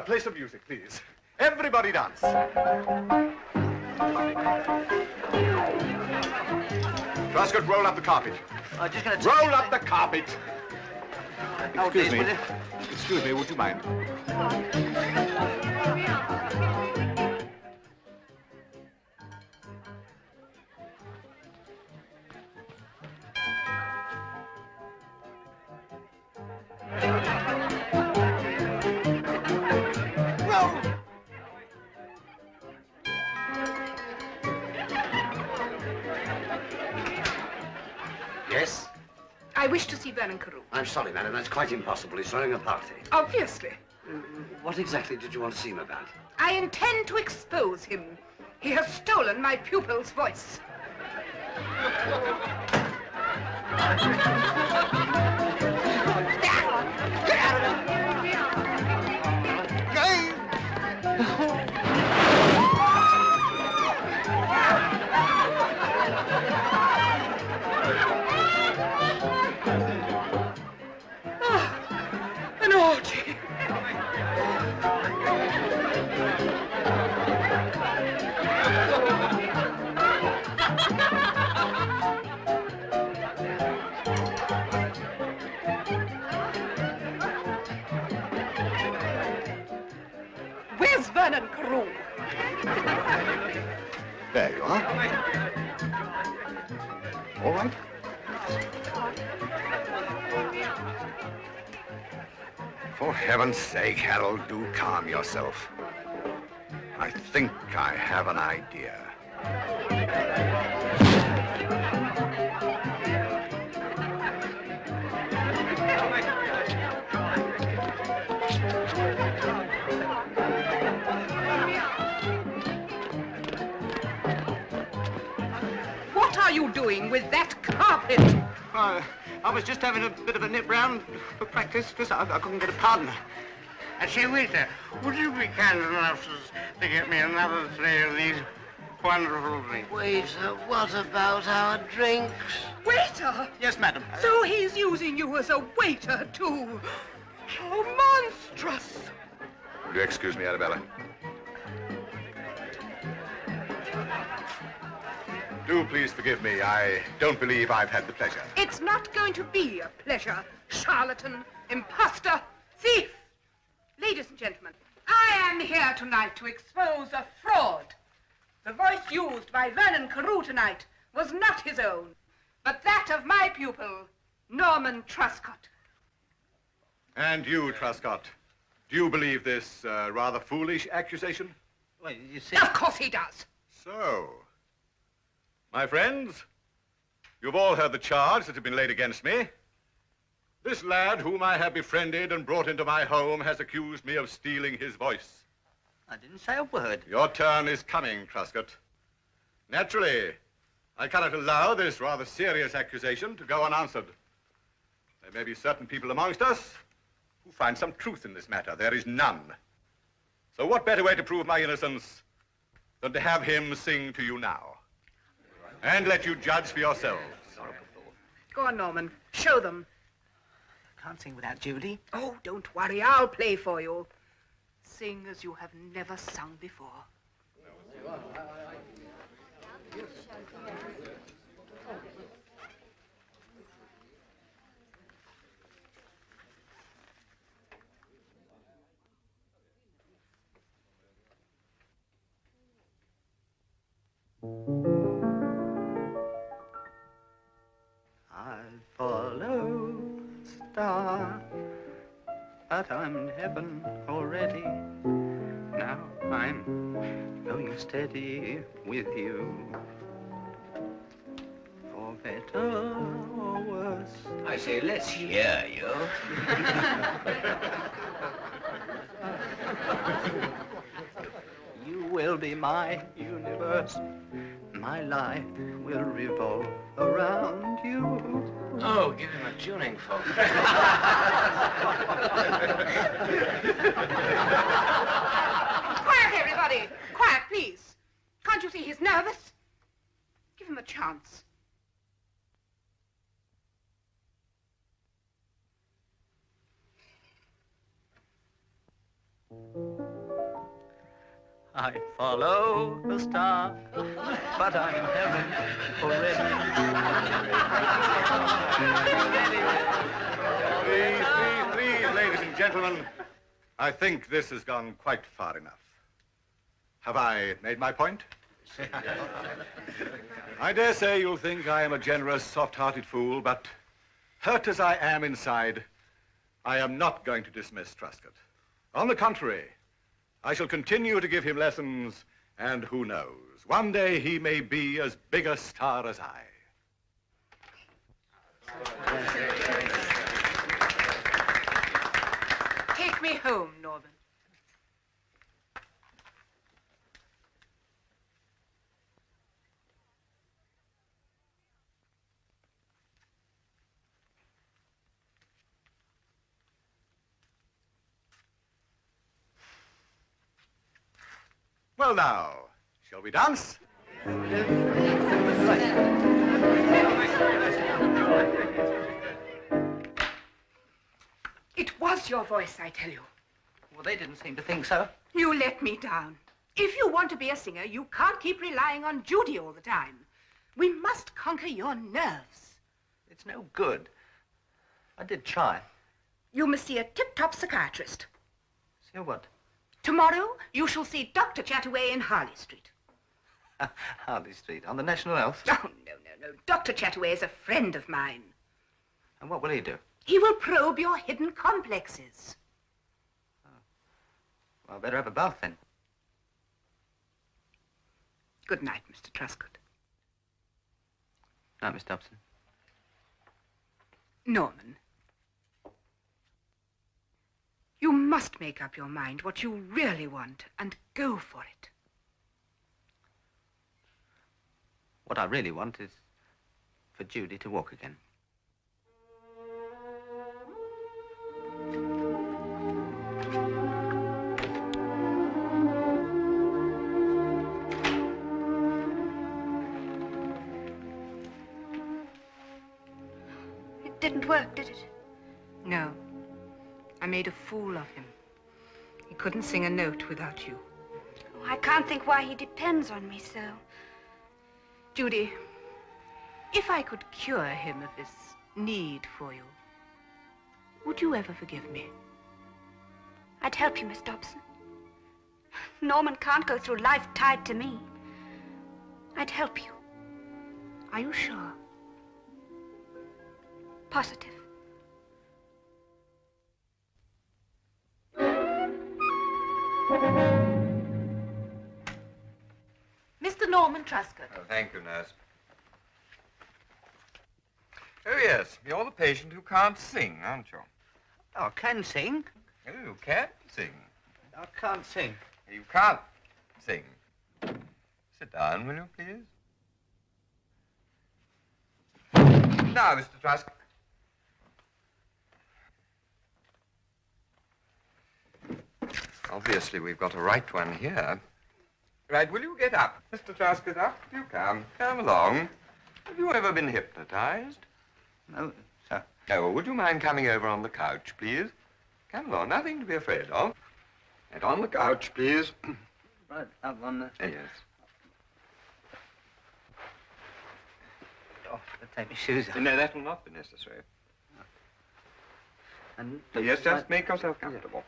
Play some music, please. Everybody dance. Truscott, roll up the carpet. Just gonna Roll up the carpet. Excuse me. Excuse me, would you mind? Yes? I wish to see Vernon Carew. I'm sorry, madam. That's quite impossible. He's throwing a party. Obviously. What exactly did you want to see him about? I intend to expose him. He has stolen my pupil's voice. An orgy. Where's Vernon Carew? There you are. All right. For heaven's sake, Harold, do calm yourself. I think I have an idea. What are you doing with that carpet? I was just having a bit of a nip round for practice because I couldn't get a partner. And say, waiter, would you be kind enough to get me another 3 of these wonderful drinks? Waiter, what about our drinks? Waiter! Yes, madam. So he's using you as a waiter, too. How monstrous! Will you excuse me, Arabella? Do please forgive me. I don't believe I've had the pleasure. It's not going to be a pleasure, charlatan, imposter, thief. Ladies and gentlemen, I am here tonight to expose a fraud. The voice used by Vernon Carew tonight was not his own, but that of my pupil, Norman Truscott. And you, Truscott, do you believe this rather foolish accusation? Well, you see... Of course he does. So, my friends, you've all heard the charge that has been laid against me. This lad whom I have befriended and brought into my home has accused me of stealing his voice. I didn't say a word. Your turn is coming, Truscott. Naturally, I cannot allow this rather serious accusation to go unanswered. There may be certain people amongst us who find some truth in this matter. There is none. So what better way to prove my innocence than to have him sing to you now? And let you judge for yourselves. Go on, Norman. Show them. Can't sing without Judy. Oh, don't worry. I'll play for you. Sing as you have never sung before. I follow star, but I'm in heaven already. Now I'm going steady with you. For better or worse. I say, let's hear you. You will be my universe. My life will revolve around you. Oh, give him a tuning fork. Quiet, everybody. Quiet, please. Can't you see he's nervous? Give him a chance. I follow the star, but I'm in heaven already. Please, ladies and gentlemen. I think this has gone quite far enough. Have I made my point? I dare say you'll think I am a generous, soft-hearted fool, but hurt as I am inside, I am not going to dismiss Truscott. On the contrary, I shall continue to give him lessons, and who knows, one day he may be as big a star as I. Take me home, Norman. Well now, shall we dance? It was your voice, I tell you. Well, they didn't seem to think so. You let me down. If you want to be a singer, you can't keep relying on Judy all the time. We must conquer your nerves. It's no good. I did try. You must see a tip-top psychiatrist. See what? Tomorrow, you shall see Dr. Chataway in Harley Street. Harley Street, on the National Health? Oh, no. Dr. Chataway is a friend of mine. And what will he do? He will probe your hidden complexes. Well, I better have a bath then. Good night, Mr. Truscott. Night, Miss Dobson. Norman. You must make up your mind what you really want and go for it. What I really want is for Judy to walk again. It didn't work, did it? No. I made a fool of him. He couldn't sing a note without you. Oh, I can't think why he depends on me so. Judy, if I could cure him of this need for you, would you ever forgive me? I'd help you, Miss Dobson. Norman can't go through life tied to me. I'd help you. Are you sure? Positive. Mr. Norman Truscott. Oh, thank you, nurse. Oh, yes, you're the patient who can't sing, aren't you? Oh, I can sing. Oh, you can sing. I can't sing. You can't sing. Sit down, will you, please? Now, Mr. Truscott. Obviously, we've got a right one here. Right, will you get up? Mr. Truscott, up you come. Come along. Have you ever been hypnotized? No, sir. No, would you mind coming over on the couch, please? Come along, nothing to be afraid of. And on the couch, please. Right, up on the... Yes. Oh, I'll take my shoes off. No, that will not be necessary. And Yes, just make yourself comfortable.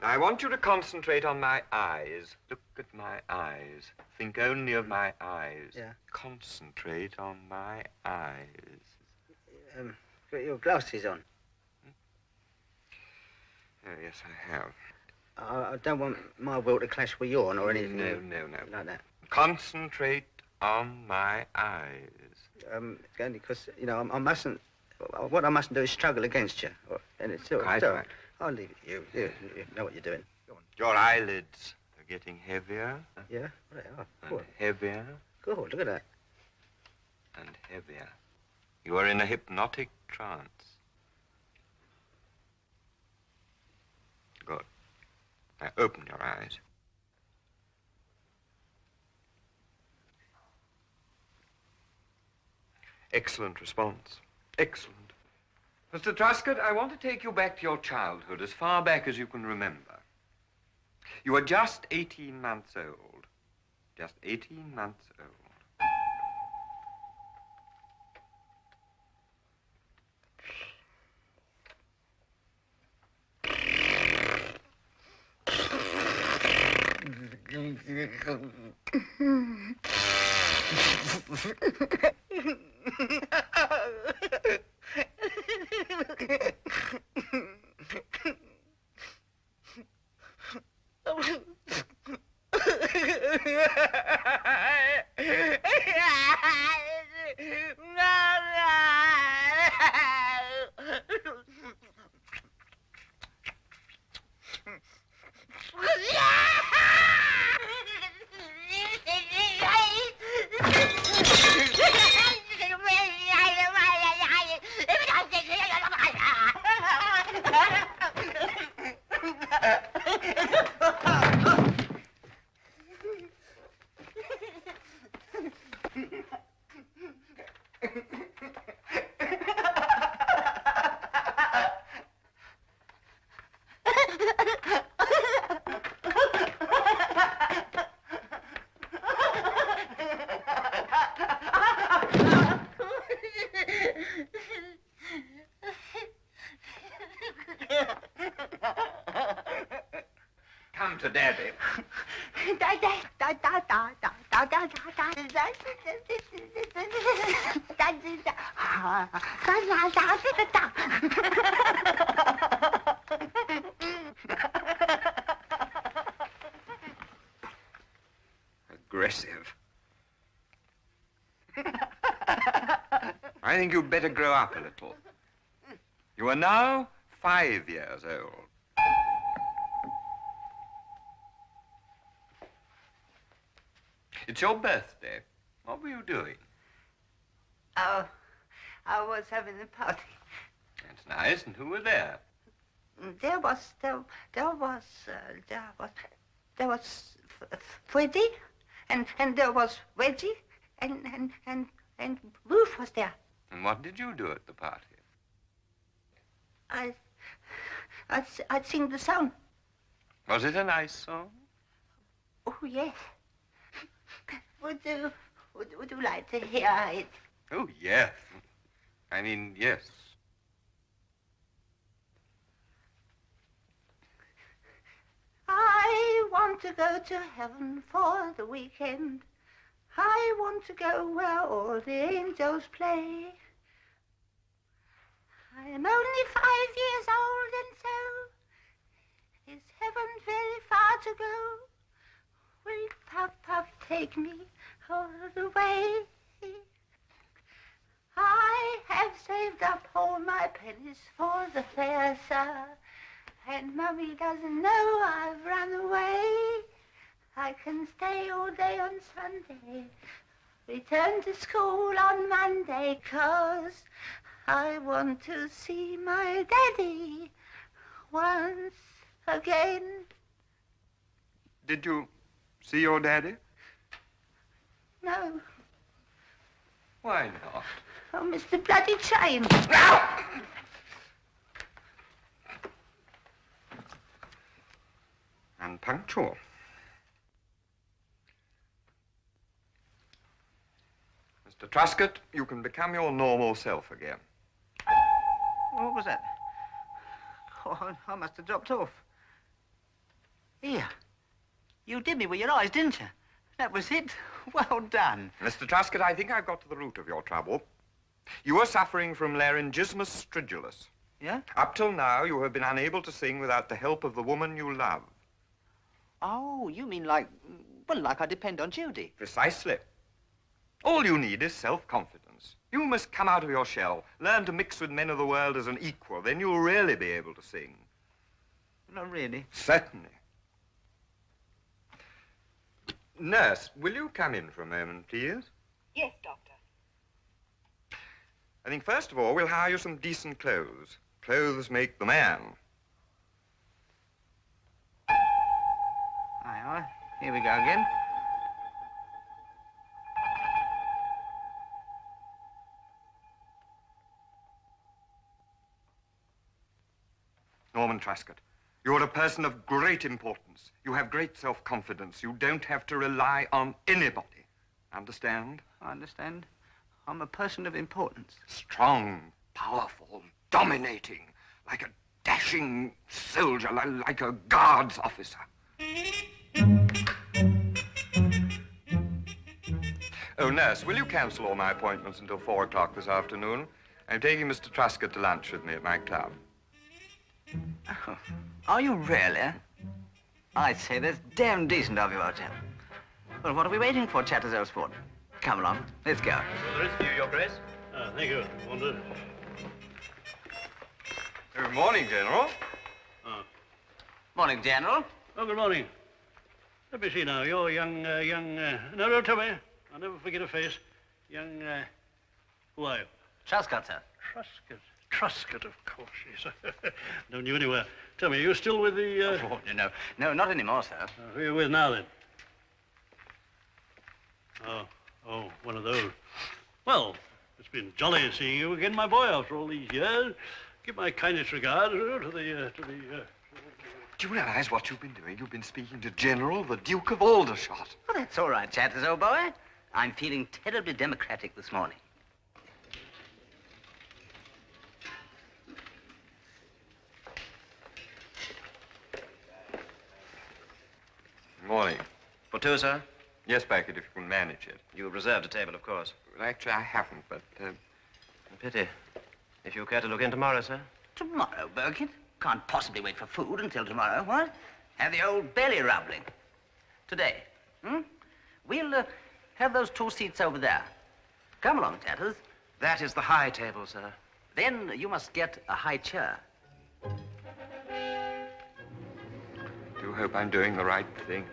Now, I want you to concentrate on my eyes. Look at my eyes. Think only of my eyes. Yeah. Concentrate on my eyes. Got your glasses on. Oh, yes, I have. I don't want my will to clash with yours or anything. No. Like that. Concentrate on my eyes. It's only because, you know, I mustn't... What I mustn't do is struggle against you. And it's still... Quite still right. I'll leave it to you. You know what you're doing. Go on. Your eyelids are getting heavier. Yeah? Well, they are. And Go on. heavier Good. Look at that. and heavier. You are in a hypnotic trance. Good. Now open your eyes. Excellent response. Excellent. Mr. Truscott, I want to take you back to your childhood, as far back as you can remember. You were just 18 months old. Just 18 months old. Come to Daddy. Aggressive. I think you'd better grow up a little. You are now 5 years old. It's your birthday. What were you doing? Oh, I was having a party. That's nice. And who were there? There was Freddie, and there was Reggie, and Ruth was there. And what did you do at the party? I'd sing the song. Was it a nice song? Oh, yes. Would you like to hear it? Oh, yes. I mean, yes. I want to go to heaven for the weekend. I want to go where all the angels play. I am only 5 years old, and so is heaven very far to go? Will Puff Puff take me all the way? I have saved up all my pennies for the fair, sir, and Mummy doesn't know I've run away. I can stay all day on Sunday, return to school on Monday, 'cause I want to see my daddy once again. Did you see your daddy? No. Why not? Oh, Mr. Bloody Chain. Unpunctual. Mr. Truscott, you can become your normal self again. What was that? Oh, I must have dropped off. Here. You did me with your eyes, didn't you? That was it. Well done. Mr. Truscott, I think I've got to the root of your trouble. You are suffering from laryngismus stridulus. Yeah? Up till now, you have been unable to sing without the help of the woman you love. Oh, you mean like, well, like I depend on Judy. Precisely. All you need is self-confidence. You must come out of your shell, learn to mix with men of the world as an equal. Then you'll really be able to sing. Not really. Certainly. Nurse, will you come in for a moment, please? Yes, Doctor. I think, first of all, we'll hire you some decent clothes. Clothes make the man. Aye. Here we go again. Vernon Truscott. You're a person of great importance. You have great self-confidence. You don't have to rely on anybody. Understand? I understand. I'm a person of importance. Strong, powerful, dominating, like a dashing soldier, like a guards officer. Oh, nurse, will you cancel all my appointments until 4 o'clock this afternoon? I'm taking Mr. Truscott to lunch with me at my club. Oh, are you really? I'd say that's damn decent of you, old chap. Well, what are we waiting for, Chatters Sport? Come along, let's go. The rest of you, Your Grace. Thank you. Wondered. Good morning, General. Morning, General. Oh, good morning. Let me see now. You're no, tell me. I'll never forget a face. Young, who are you? Truscott, sir. Truscott. Truscott, of course, yes. Don't you anywhere. Tell me, are you still with the, No, not anymore, sir. Who are you with now, then? Oh, one of those. Well, it's been jolly seeing you again, my boy, after all these years. Give my kindest regards to the. Do you realize what you've been doing? You've been speaking to General, the Duke of Aldershot. Well, that's all right, Chatters, old boy. I'm feeling terribly democratic this morning. Morning. For two, sir? Yes, Beckett, if you can manage it. You've reserved a table, of course. Well, actually, I haven't, but... A pity. If you care to look in tomorrow, sir? Tomorrow, Burkett? Can't possibly wait for food until tomorrow, what? Have the old belly rumbling. Today, We'll have those 2 seats over there. Come along, Chatters. That is the high table, sir. Then you must get a high chair. Do hope I'm doing the right thing.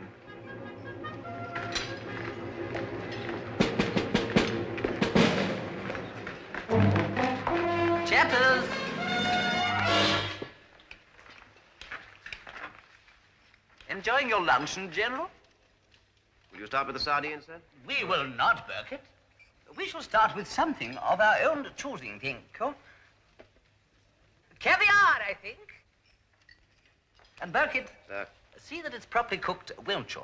Chatters! Enjoying your luncheon, General? Will you start with the sardines, sir? We will not, Burkett. We shall start with something of our own choosing, Pinko. Caviar, I think. And Burkett, sir, see that it's properly cooked, won't you?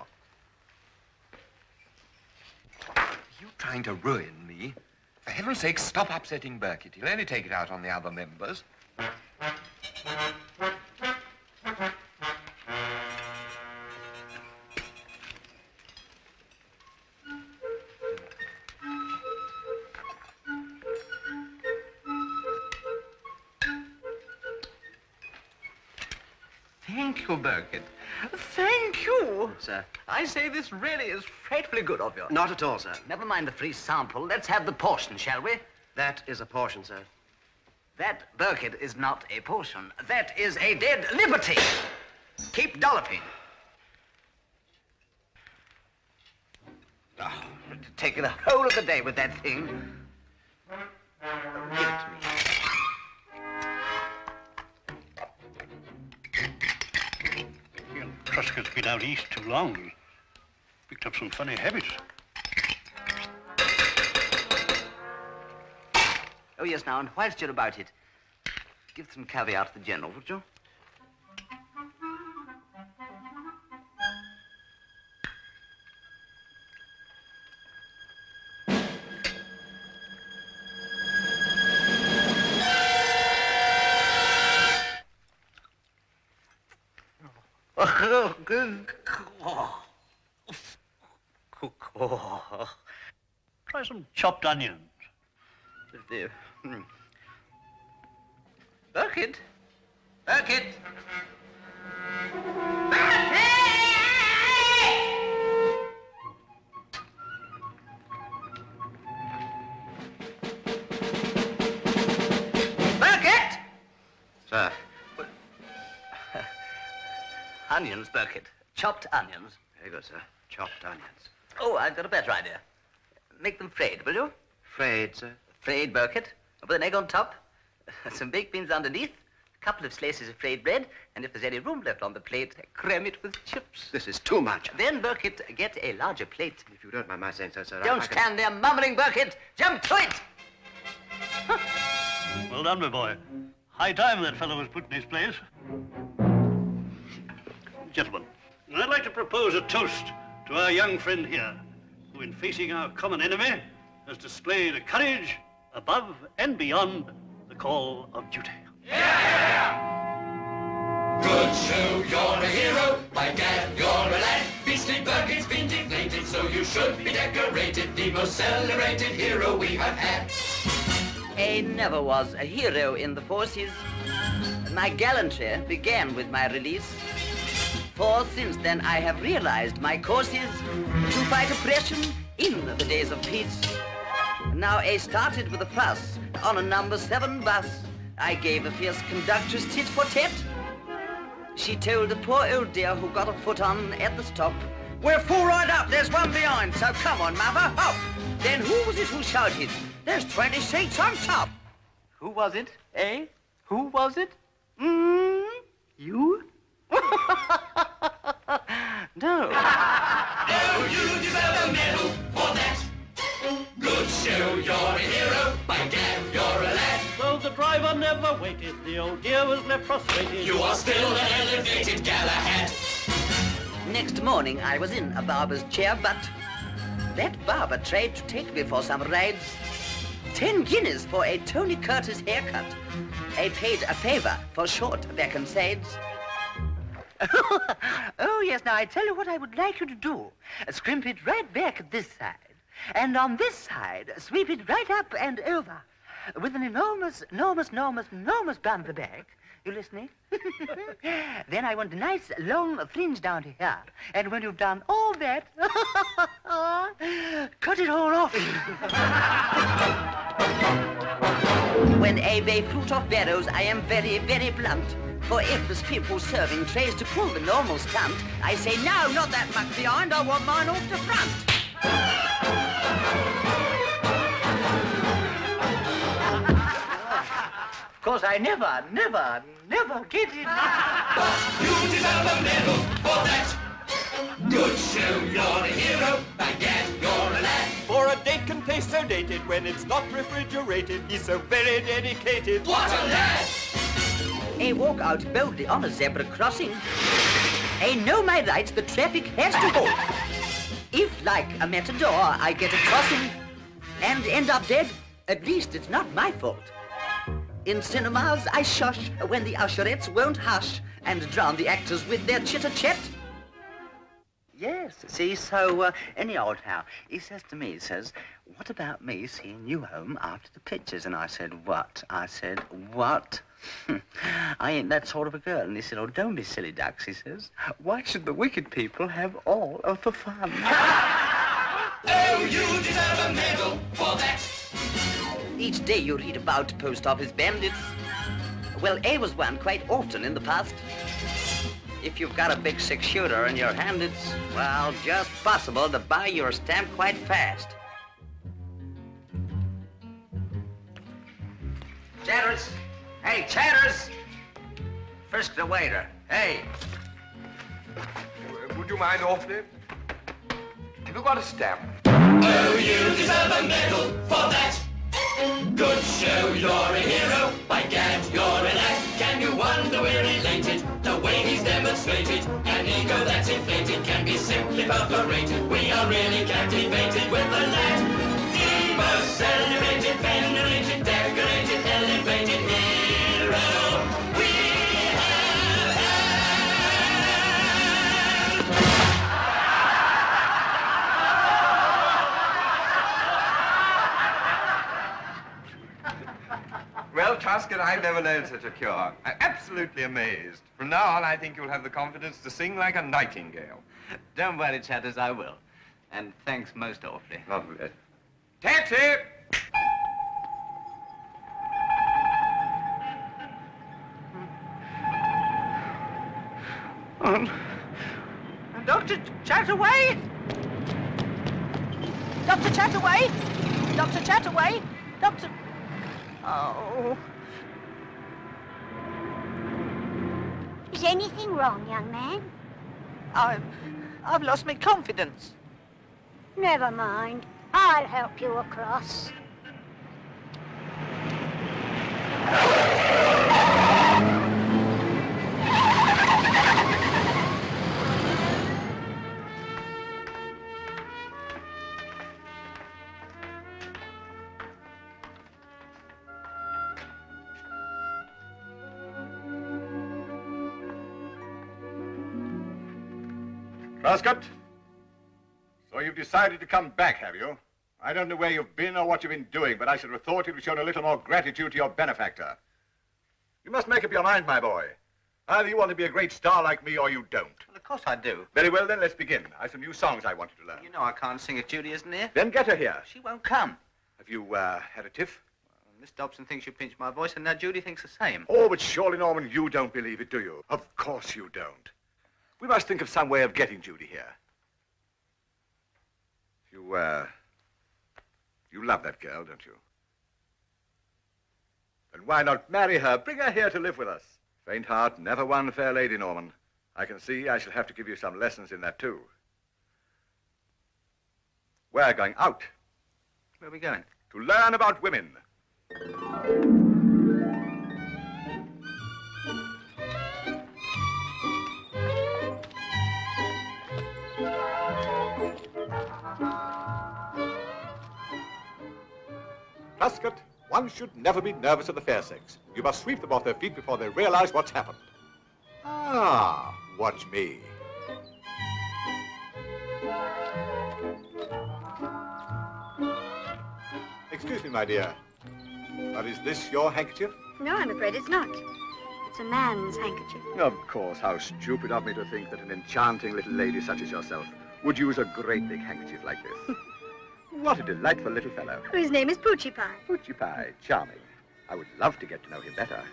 Are you trying to ruin me? For heaven's sake, stop upsetting Burkett. He'll only take it out on the other members. Thank you, Burkett. Thank you. Sir. I say this really is frightfully good of you. Not at all, sir. Never mind the free sample. Let's have the portion, shall we? That is a portion, sir. That, Burkett, is not a portion. That is a dead liberty. Keep dolloping. Oh, taking the whole of the day with that thing. Give it to me. Truscott's been out east too long. Picked up some funny habits. Oh, yes, now, and whilst you're about it, give some caviar to the General, would you? Try some chopped onions. Burkett? Burkett? Burkett! Sir. Onions, Burkett. Chopped onions. Very good, sir. Chopped onions. Oh, I've got a better idea. Make them frayed, will you? Frayed, sir. Frayed, Burkett. With an egg on top. Some baked beans underneath. A couple of slices of frayed bread. And if there's any room left on the plate, cram it with chips. This is too much. Then, Burkett, get a larger plate. If you don't mind my saying so, sir. Don't stand there mumbling, Burkett. Jump to it! Well done, my boy. High time that fellow was put in his place. Gentlemen, I'd like to propose a toast to our young friend here, who in facing our common enemy has displayed a courage above and beyond the call of duty. Good show, you're a hero. By gad, you're a lad. Beastly bug, it's been deflated, so you should be decorated. The most celebrated hero we have had. I never was a hero in the forces. My gallantry began with my release. For since then I have realized my course is to fight oppression in the days of peace. Now I started with a fuss on a number 7 bus. I gave a fierce conductress tit for tat. She told a poor old dear who got a foot on at the stop, "We're 4 right up, there's 1 behind, so come on, mother, hop." Then who was it who shouted, "There's 20 seats on top"? Who was it, eh? Who was it? You? No. Oh, you deserve a medal for that. Good show, you're a hero. By gad, you're a lad. Though the driver never waited, the old dear was left frustrated. You are still an elevated Galahad. Next morning I was in a barber's chair, but that barber tried to take me for some rides. 10 guineas for a Tony Curtis haircut. I paid a favour for short back and sides. Oh, yes, now I tell you what I would like you to do. Scrimp it right back at this side. And on this side, sweep it right up and over. With an enormous bump back. You listening? Then I want a nice long fringe down to here. And when you've done all that, cut it all off. When I weigh fruit of barrows, I am very, very blunt. For if the skip who's serving tries to pull the normal stunt, I say, no, not that much behind, I want mine off the front. Of course, I never get it. You deserve a medal for that. Good show, you're a hero. By gad, you're a lad. For a date can taste so dated when it's not refrigerated. He's so very dedicated. What a lad! I walk out boldly on a zebra crossing. I know my rights, the traffic has to halt. If, like a matador, I get a crossing and end up dead, at least it's not my fault. In cinemas, I shush when the usherettes won't hush and drown the actors with their chitter-chat. Yes, see, so anyhow, he says to me, he says, "What about me seeing you home after the pictures?" And I said, "What?" I said, "What? I ain't that sort of a girl." And he said, "Oh, don't be silly ducks," he says. "Why should the wicked people have all of the fun?" Oh, you deserve a medal for that. Each day you read about post office bandits. Well, I was one quite often in the past. If you've got a big 6-shooter in your hand, it's, well, just possible to buy your stamp quite fast. Chatters! Hey, Chatters! Frisk the waiter. Hey! Would you mind awfully? Have you got a stamp? Oh, you deserve a medal for that. Good show, you're a hero. By gad, you're a lad. Can you wonder we're elated? The way he's demonstrated. An ego that's inflated can be simply perforated. We are really captivated with the lad. The most celebrated, venerated, decorated, elevated hero we have Well, Truscott, I've never known such a cure. I'm absolutely amazed. From now on, I think you'll have the confidence to sing like a nightingale. Don't worry, Chatters, I will. And thanks most awfully. Lovely. Taxi! Dr. Chataway! Dr. Chataway! Dr. Chataway! Dr. Oh. Is anything wrong, young man? I've lost my confidence. Never mind. I'll help you across. Truscott, so you've decided to come back, have you? I don't know where you've been or what you've been doing, but I should have thought you'd have shown a little more gratitude to your benefactor. You must make up your mind, my boy. Either you want to be a great star like me or you don't. Well, of course I do. Very well, then, let's begin. I have some new songs I want you to learn. You know I can't sing if Judy isn't here. Then get her here. She won't come. Have you had a tiff? Well, Miss Dobson thinks you pinched my voice, and now Judy thinks the same. Oh, but surely, Norman, you don't believe it, do you? Of course you don't. We must think of some way of getting Judy here. You love that girl, don't you? Then why not marry her? Bring her here to live with us. Faint heart never won fair lady, Norman. I can see I shall have to give you some lessons in that, too. We're going out. Where are we going? To learn about women. Truscott, one should never be nervous of the fair sex. You must sweep them off their feet before they realize what's happened. Ah, watch me. Excuse me, my dear. But is this your handkerchief? No, I'm afraid it's not. It's a man's handkerchief. Of course, how stupid of me to think that an enchanting little lady such as yourself would use a great big handkerchief like this. What a delightful little fellow. His name is Poochie Pie. Poochie Pie, charming. I would love to get to know him better.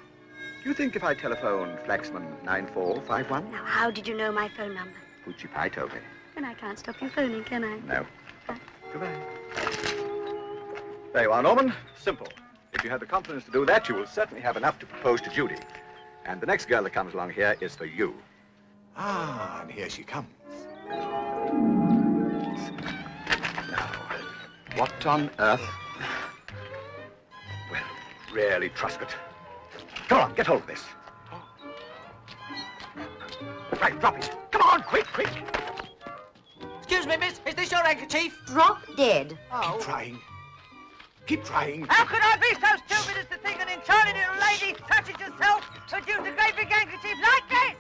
Do you think if I telephoned Flaxman 9451? Now, how did you know my phone number? Poochie Pie told me. And I can't stop you phoning, can I? No. Goodbye. There you are, Norman. Simple. If you have the confidence to do that, you will certainly have enough to propose to Judy. And the next girl that comes along here is for you. Ah, and here she comes. What on earth? Well, really, Truscott. Come on, get hold of this. Right, drop it. Come on, quick, quick. Excuse me, miss. Is this your handkerchief? Drop dead. Oh. Keep trying. Keep trying. How could I be so stupid as to think an enchanted little lady such as yourself would use a great big handkerchief like this?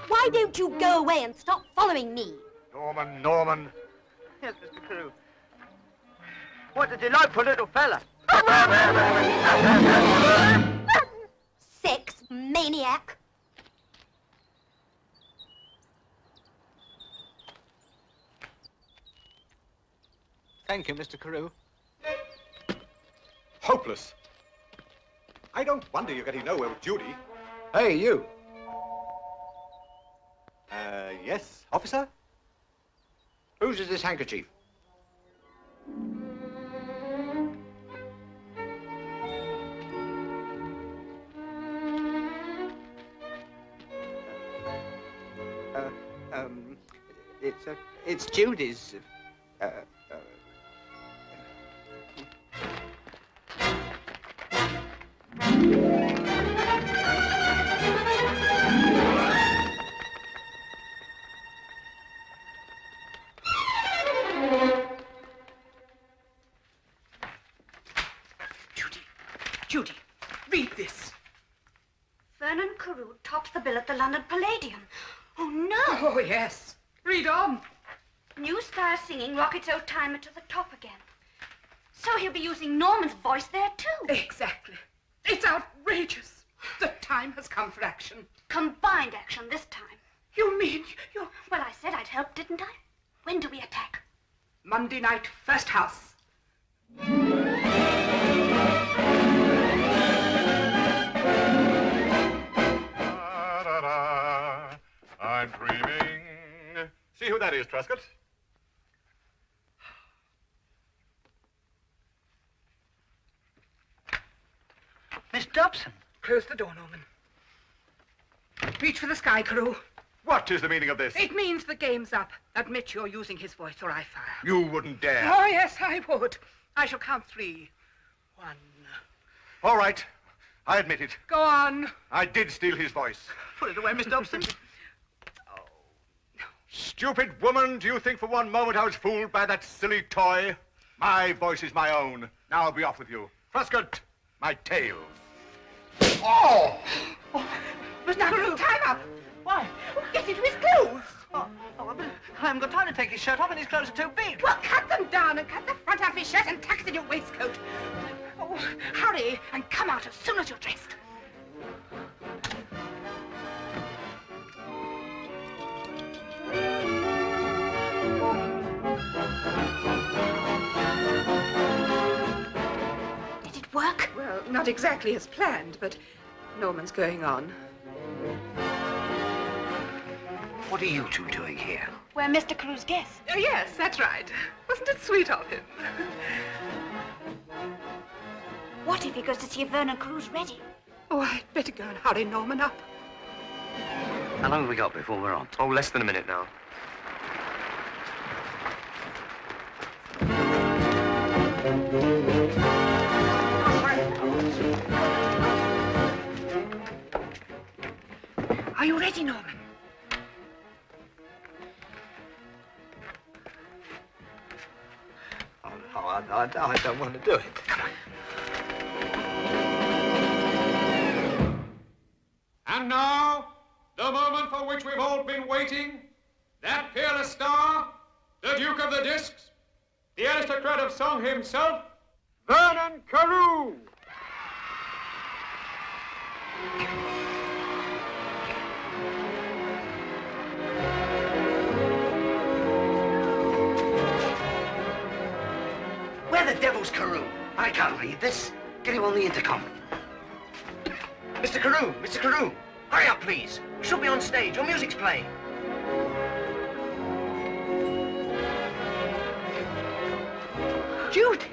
Why don't you go away and stop following me? Norman. Yes, Mr. Carew. What a delightful little fella. Sex maniac. Thank you, Mr. Carew. Hopeless. I don't wonder you're getting nowhere with Judy. Hey, you. Yes, officer? Whose is this handkerchief? It's Judy's. Judy, read this. Vernon Carew tops the bill at the London Palladium. Oh, no. Oh, yes. Read on. New star singing rockets old timer to the top again. So he'll be using Norman's voice there, too. Exactly. It's outrageous. The time has come for action. Combined action this time. You mean you... Well, I said I'd help, didn't I? When do we attack? Monday night, first house. I'm dreaming. See who that is, Truscott? Miss Dobson. Close the door, Norman. Reach for the sky, Carew. What is the meaning of this? It means the game's up. Admit you're using his voice or I fire. You wouldn't dare. Oh, yes, I would. I shall count 3. 1. All right. I admit it. Go on. I did steal his voice. Put it away, Miss Dobson. Stupid woman, do you think for one moment I was fooled by that silly toy? My voice is my own. Now I'll be off with you. Truscott, my tail. Oh! Mr. Carew, time up. Why? Get into his clothes. I haven't got time to take his shirt off and his clothes are too big. Well, cut them down and cut the front off his shirt and tuck it in your waistcoat. Oh, hurry and come out as soon as you're dressed. Did it work? Well, not exactly as planned, but Norman's going on. What are you two doing here? We're Mr. Carew's guests. Oh, yes, that's right. Wasn't it sweet of him? What if he goes to see if Vernon Carew's ready? Oh, I'd better go and hurry Norman up. How long have we got before we're on? Oh, less than a minute now. Are you ready, Norman? Oh, no, I don't want to do it. Come on. And now, the moment for which we've all been waiting, that peerless star, the Duke of the Discs, the aristocrat of song himself, Vernon Carew. Where the devil's Carew? I can't read this. Get him on the intercom. Mr. Carew, Mr. Carew, hurry up, please. You should be on stage. Your music's playing. Jude!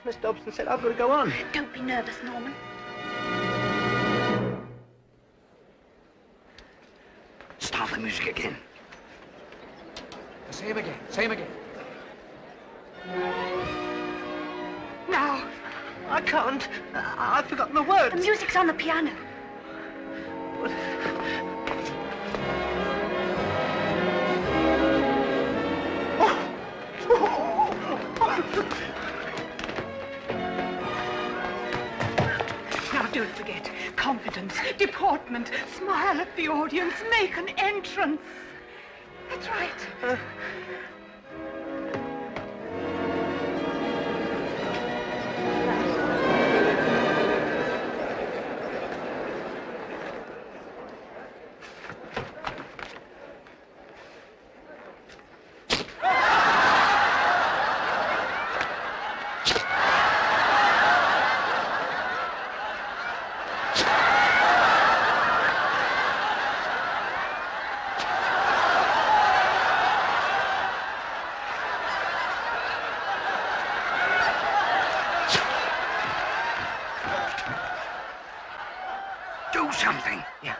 Miss Dobson said I've got to go on. Don't be nervous, Norman. Start the music again. Same again, same again. Now. I can't. I've forgotten the words. The music's on the piano. Now, don't forget, confidence, deportment, smile at the audience, make an entrance. That's right. Do something. Yeah.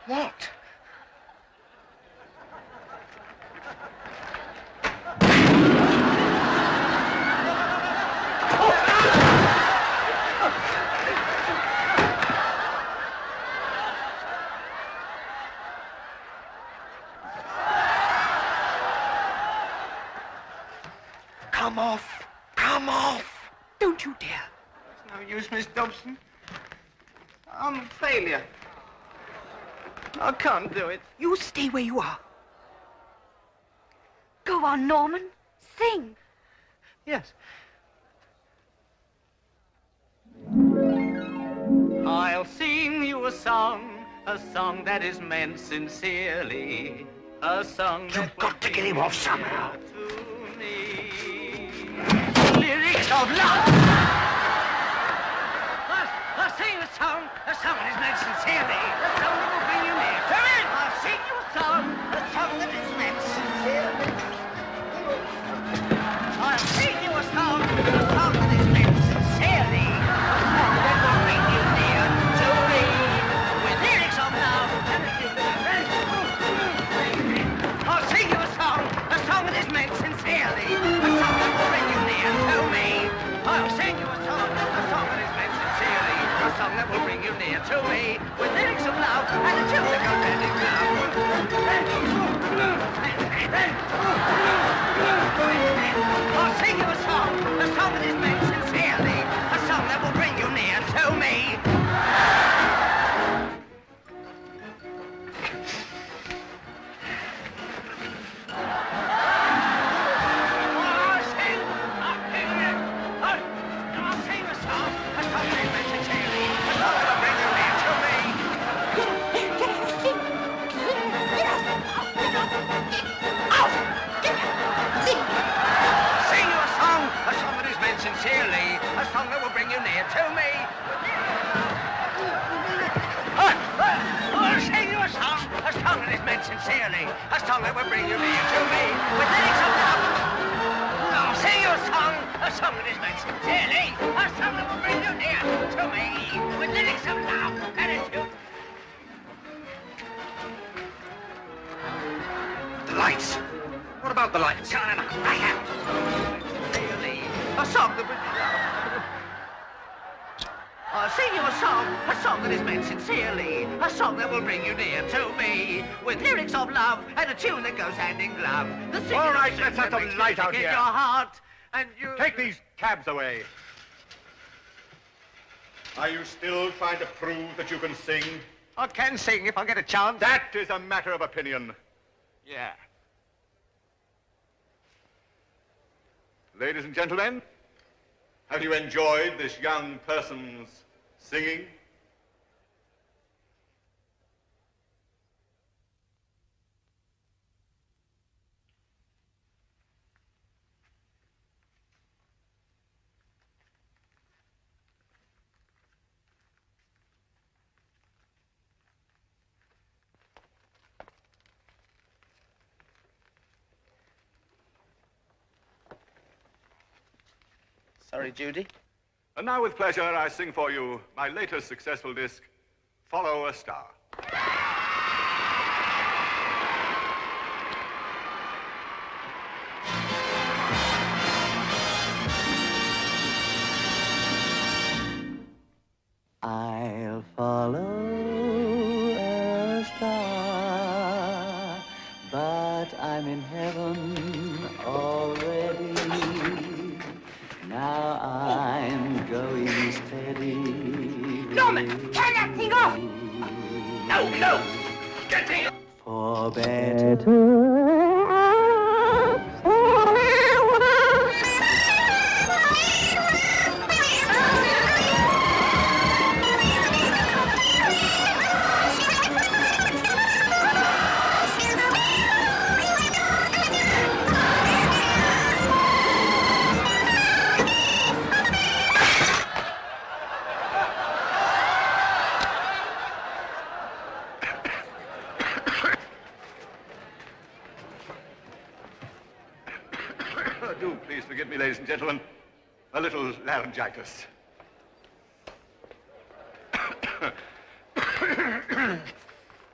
What? Come off. Come off. Don't you dare. It's no use, Miss Dobson. I'm a failure. I can't do it. You stay where you are. Go on, Norman. Sing. Yes. I'll sing you a song that is meant sincerely, a song that You've got to get him off somehow. to me. Lyrics of love. I'll sing a song that is meant sincerely, a song that will bring you near to it. I'll sing you a song that is meant sincerely. I'll sing you a song that is meant sincerely, a song that will bring you near to me. With lyrics of love. I'll sing you a song that is meant sincerely, a song that will bring you near to me. I'll sing you a song that is meant sincerely, a song that will bring you near to me. With lyrics of love and the children go bending down. I'll sing you a song that is meant sincerely, a song that will bring you near to me. meant sincerely. A song that will bring you near to me with lyrics of love. I'll sing you a song that is meant sincerely. A song that will bring you near to me with lyrics of love and a tune. The lights. What about the lights? No, I have. Really, a song that will... I'll sing you a song that is meant sincerely, a song that will bring you near to me, with lyrics of love and a tune that goes hand in glove. The singing All right, of let's have makes some light music out in here. your heart, and you... Take these cabs away. Are you still trying to prove that you can sing? I can sing if I get a chance. That is a matter of opinion. Yeah. Ladies and gentlemen, have you enjoyed this young person's singing? Sorry, Judy. And now, with pleasure, I sing for you my latest successful disc, Follow a Star. I'll follow a star, but I'm in heaven already. Now I'm going steady. Norman, turn that thing off! No! Get me! For better. Do please forgive me, ladies and gentlemen. A little laryngitis.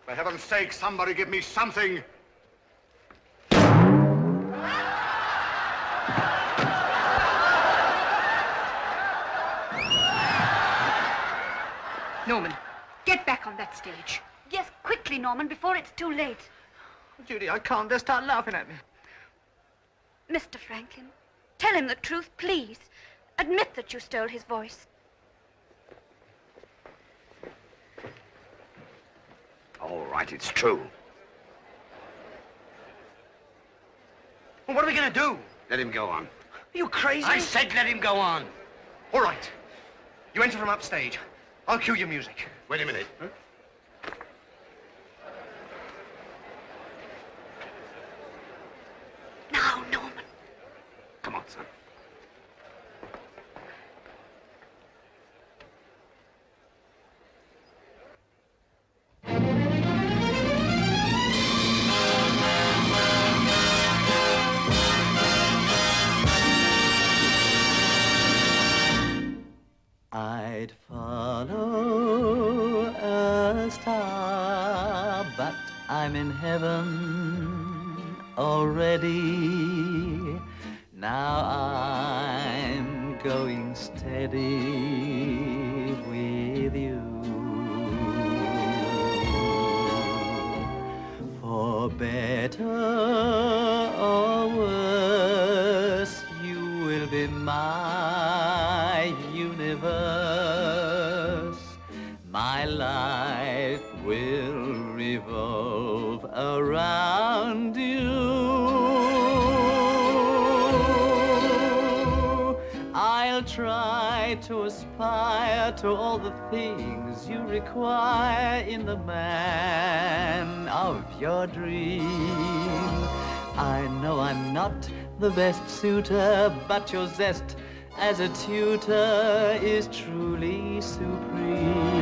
For heaven's sake, somebody give me something. Norman, get back on that stage. Yes, quickly, Norman, before it's too late. Judy, I can't. They'll start laughing at me. Mr. Franklin, tell him the truth, please. Admit that you stole his voice. All right, it's true. Well, what are we going to do? Let him go on. Are you crazy? I said let him go on. All right. You enter from upstage. I'll cue your music. Wait a minute. Huh? Now, Norman. Come on, son. I'd follow a star, but I'm in heaven already. Now I'm going steady with you. For better or worse, you will be my universe. My life will revolve around you. I'll try to aspire to all the things you require in the man of your dream. I know I'm not the best suitor, but your zest as a tutor is truly supreme.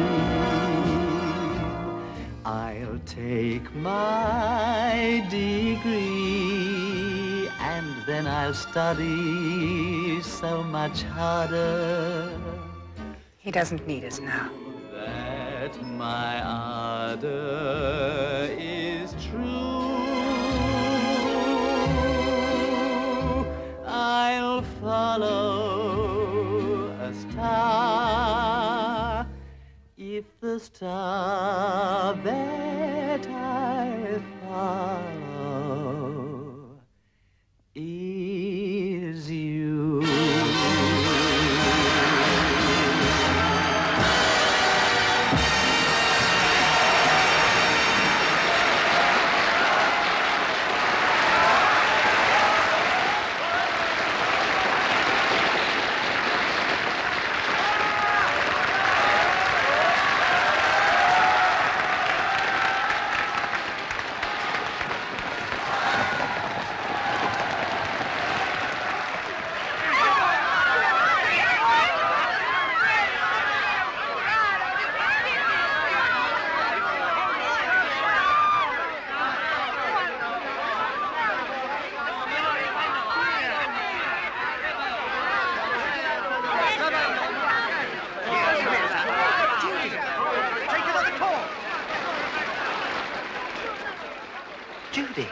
I'll I'll take my degree, and then I'll study so much harder. He doesn't need us now. That my ardor is true. I'll follow a star if the star that I follow is you. Judy.